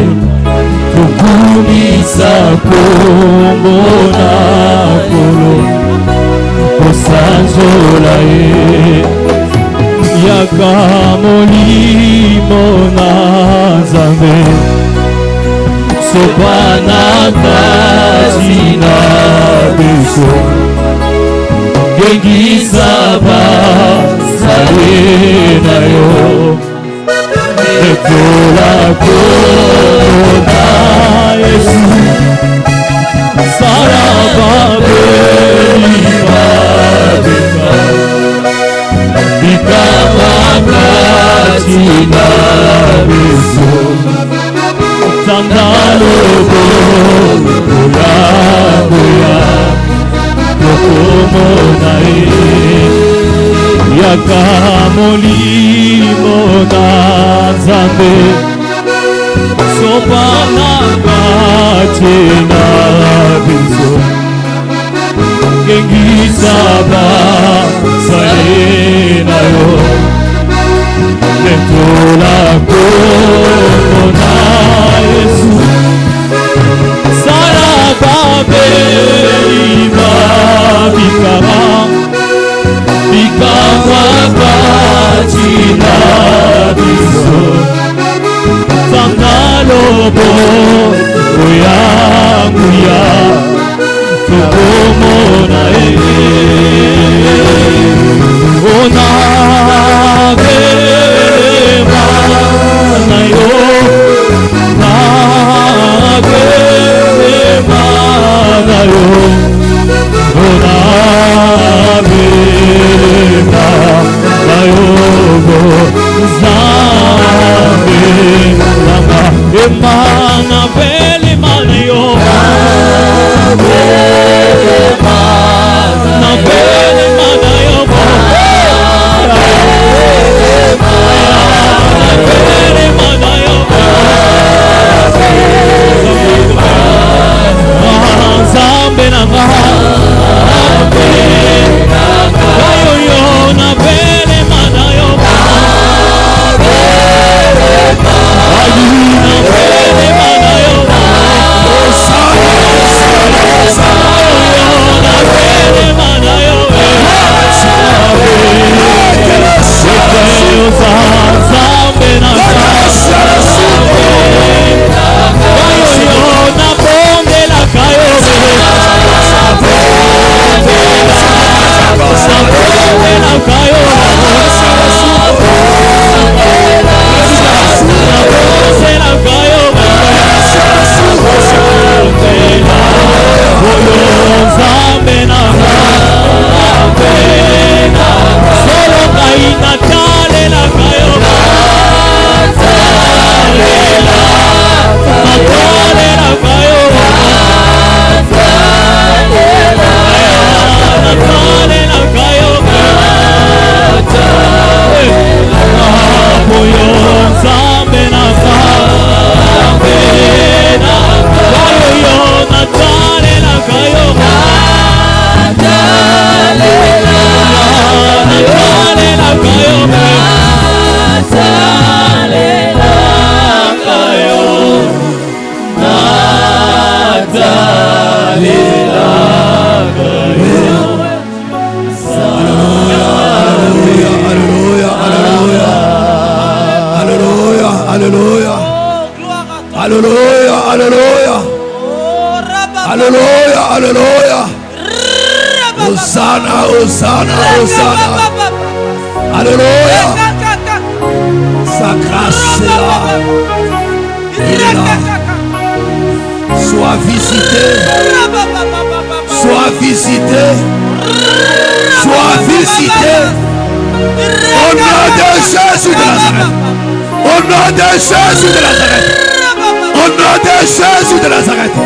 Tukumisa kumbona kolo Kusanjola Yaka molimo nazame Sopana kazina beso Gengisaba salena yo Etola kona Yesu Sarababe ibabeka Bikabaka tina beso Tandalobo Oya Tokomonae Yaka molimo nazambe Sopana katina biso Gengisaba salena yo Letola kona Yesu Sarababe ibabikara Bikawa katina biso Tandalobo Oya Tukomona Onave Manayo Nave Manayo Onave Manayo Zame Lama Emana Vele Manayo Nave Manayo Alléluia, alléluia. Alléluia, alléluia. Hosanna, Hosanna, Hosanna. Alléluia. Sa grâce est là. Il est là. Sois visité. Sois visité. Sois visité. Au nom de Jésus de Nazareth. Au nom de Jésus de Nazareth. Au nom de Jésus de Nazareth.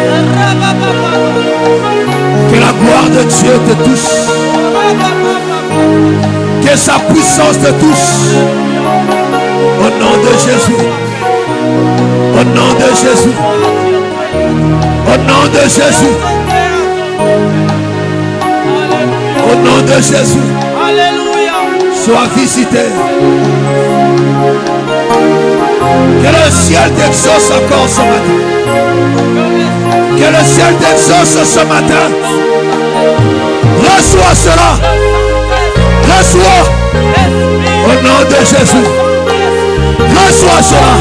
Que la gloire de Dieu te touche. Que sa puissance te touche. Au nom de Jésus. Au nom de Jésus. Au nom de Jésus. Au nom de Jésus. Alléluia. Sois visité. Que le ciel t'exauce encore ce matin. Que le ciel t'exauce ce matin. Reçois cela. Reçois. Au nom de Jésus. Reçois cela.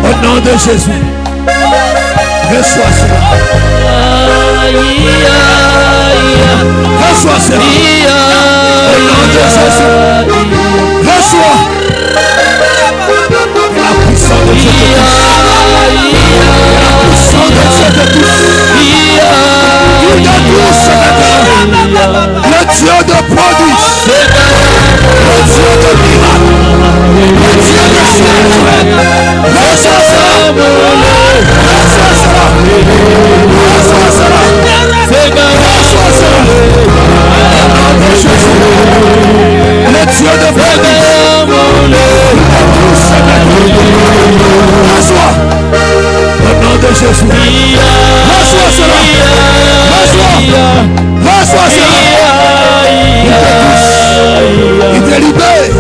Au nom de Jésus. Reçois cela. Reçois cela. Au nom de Jésus. Reçois. La puissance de Dieu te touche. La puissance de Dieu te touche. Il te touche ce matin. Le Dieu de prodige. Le Dieu de miracle. Le Dieu de surnaturel. Reçois cela. Reçois cela. Reçois cela. Reçois cela. Au nom de Jésus. Le Dieu de prodige. Reçois. Au nom de Jésus. Reçois cela. Reçois. Reçois cela. Il te touche. Il te libère.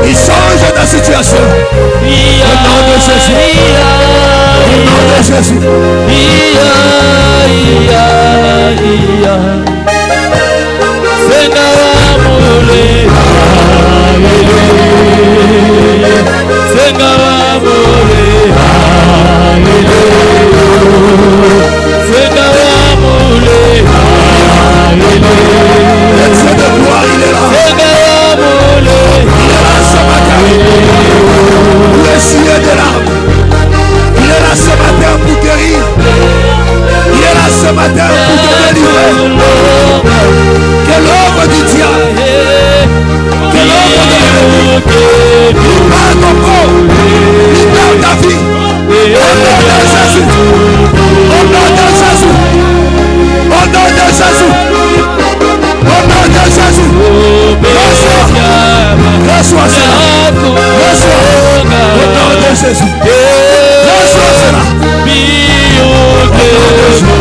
Il change ta situation. Au nom de Jésus. Au nom de Jésus. Le Dieu de gloire, il est là. Il est là ce matin. Pour essuyer des larmes. Il est là ce matin pour guérir. Il est là ce matin pour te délivrer. Que l'œuvre du diable, que l'œuvre de l'ennemi, libère ton corps, libère ta vie. Au nom de Jésus. Au nom de Jésus. Au nom de Jésus. Au nom de Jésus. Reçois. Reçois cela. Reçois. Au nom de Jésus. Reçois cela. Au nom de Jésus.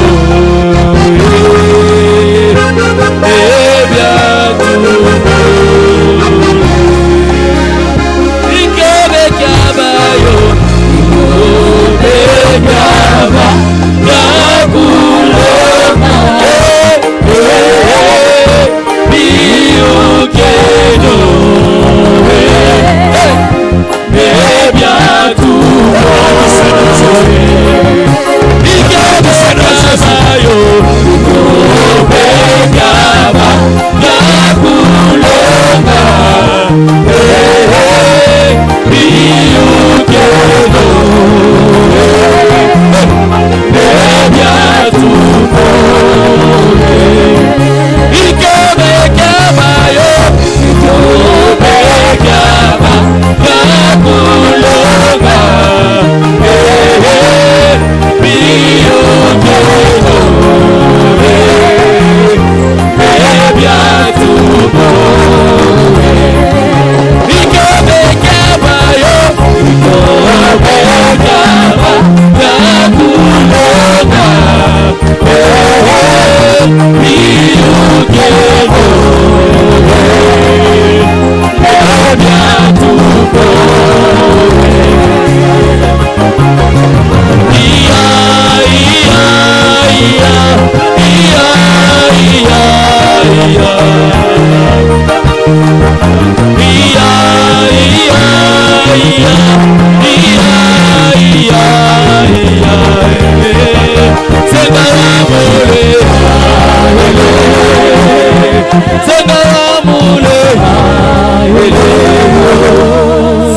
Senga mule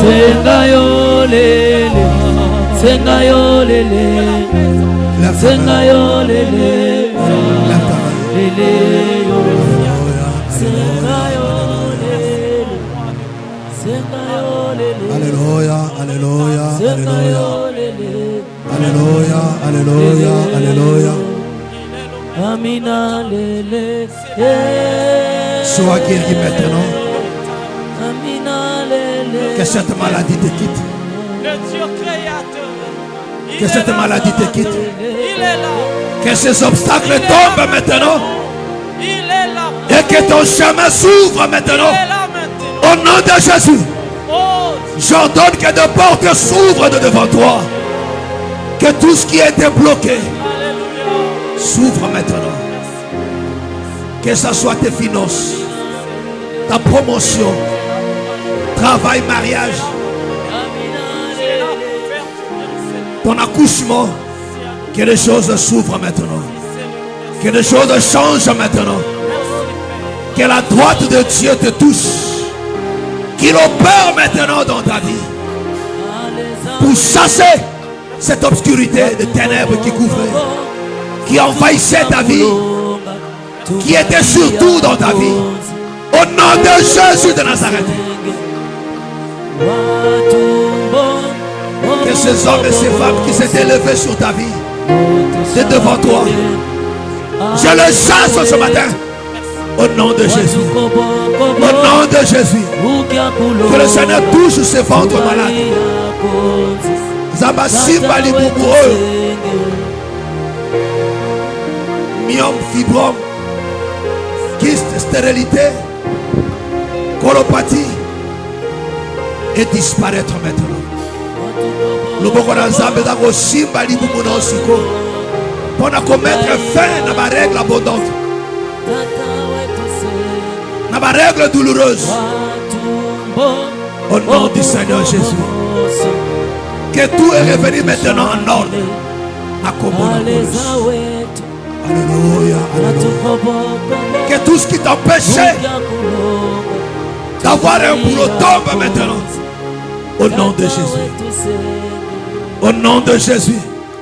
Senga yo lele Senga yo lele Senga yo lele Lele yo Senga yo lele Senga yo lele Alléluia, alléluia, Senga alléluia. yo lele Alléluia, alléluia, alléluia. Amina lele Sois guéri maintenant. Amina lele Que cette maladie te quitte. Le Dieu créateur. Il Que est cette là. maladie te quitte. Il est là. Que ces obstacles tombent maintenant. Il est là. Et que ton chemin s'ouvre Il maintenant. est là maintenant. Au nom de Jésus. Oh, J'ordonne que des portes s'ouvrent de devant toi. Que tout ce qui était bloqué alléluia. s'ouvre maintenant. Que ce soit tes finances, ta promotion, travail, mariage, C'est là pour faire du bien, Seigneur. ton accouchement. Que les choses s'ouvrent maintenant. Que les choses changent maintenant. Que la droite de Dieu te touche. Qu'il opère maintenant dans ta vie. Pour chasser cette obscurité de ténèbres qui couvrait, qui envahissait ta vie, qui était surtout dans ta vie. Au nom de Jésus de Nazareth. Que ces hommes et ces femmes qui s'étaient élevés sur ta vie, c'est devant toi. Je le chasse ce matin. Au nom de Jésus. Au nom de Jésus. Que le Seigneur touche ces ventres malades. Zabasimba libubuo. Myome, fibrome, kyste, stérilité, colopathie. Et disparaître maintenant. Nous pouvons simba libubuno siko. Pour commettre fin à ma règle abondante. Dans ma règle douloureuse. Au nom du Seigneur Jésus. Que tout est revenu maintenant en ordre. Alléluia, alléluia. Que tout ce qui t'empêchait d'avoir un boulot tombe maintenant. Au nom de Jésus. Au nom de Jésus.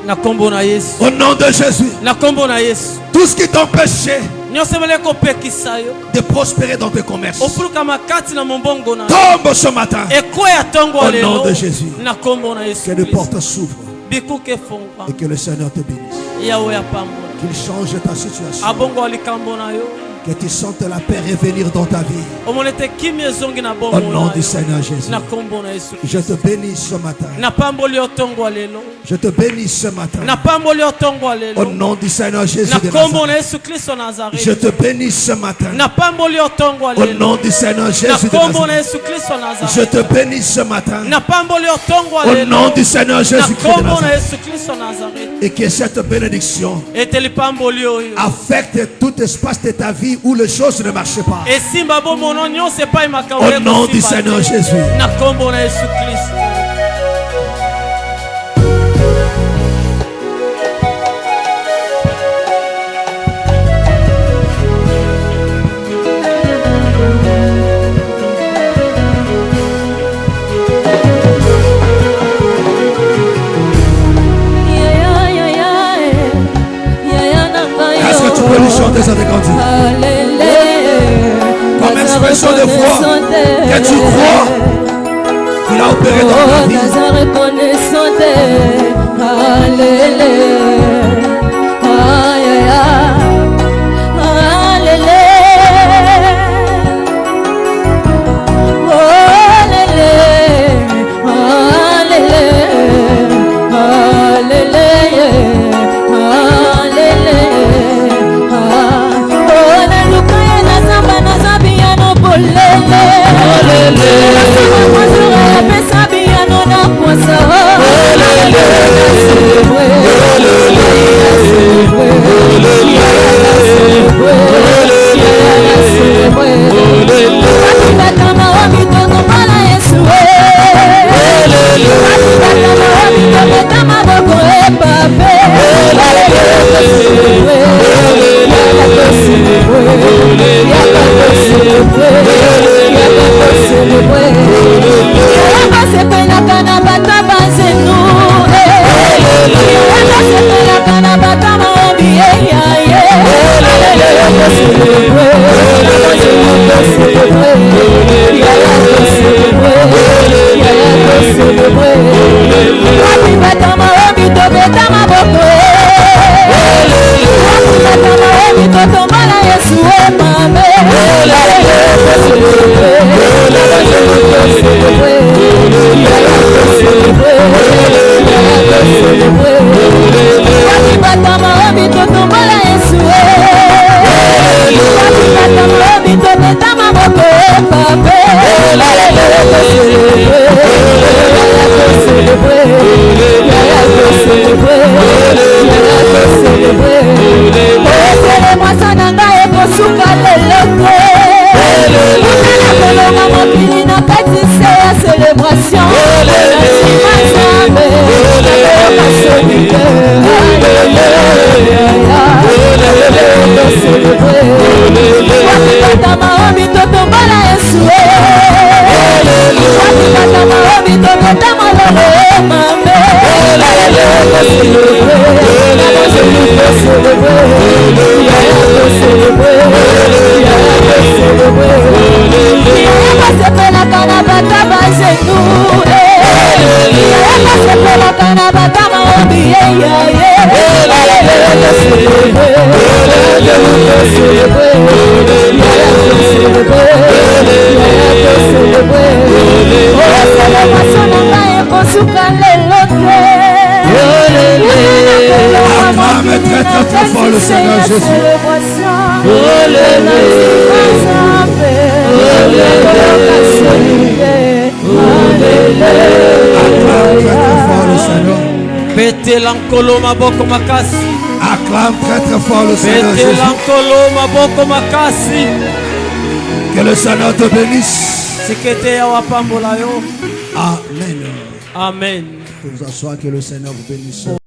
Na kombo na Yesu. Au nom de Jésus. Na kombo na Yesu. Tout ce qui t'empêchait Nyosebele ko pekisa yo. de prospérer dans tes commerces Ofuluka makati na mombongo na. tombe ce matin. Ekoya tongo Au lelo. nom de Jésus. Na kombo na Yesu. Que les Kristo. portes s'ouvrent Bikuke fongwa. et que le Seigneur te bénisse. Yawe ya pambo. Qu'il change ta situation. Abongo alikambo na yo. Que tu sentes la paix revenir dans ta vie. Omonete kimye zongi na bongo. Au nom na du yo. Seigneur Jésus. Na kombo na Yesu. Je te bénis ce matin. Na pambo lio tongo lelo. Je te bénis ce matin. Na pambo lio tongo lelo. Au nom du Seigneur Jésus Na de kombo Nazareth. na Yesu Kristo Nazareth. Je te bénis ce matin. Na pambo lio tongo Au lelo. nom du Seigneur Na Jésus de kombo na Nazareth. Yesu Kristo Je Nazareth. te bénis ce matin. Na pambo lio tongo Au lelo. nom du Seigneur Na Jésus-Christ de kombo na Nazareth. Yesu Kristo Nazareth. Et que cette bénédiction Eteli pambo lio yo. affecte tout espace de ta vie où les choses ne marchent pas. Esimba bo mono nyonso epai makambo Au eko nom du simba Seigneur te. Jésus. Na kombo na Yesu Kristo. Est-ce que tu peux lui chanter ça de grandir? Comme expression de foi que tu crois qu'il a opéré dans ta vie. Olele, olele, Très fort le Seigneur Jésus. Pete lankolo maboko makasi. Acclame très très fort le Seigneur Pete Jésus. lankolo maboko makasi. Que le Seigneur te bénisse. Sekete ya wapambola yo. Amen. Amen. Que vous asseoir, que le Seigneur vous bénisse.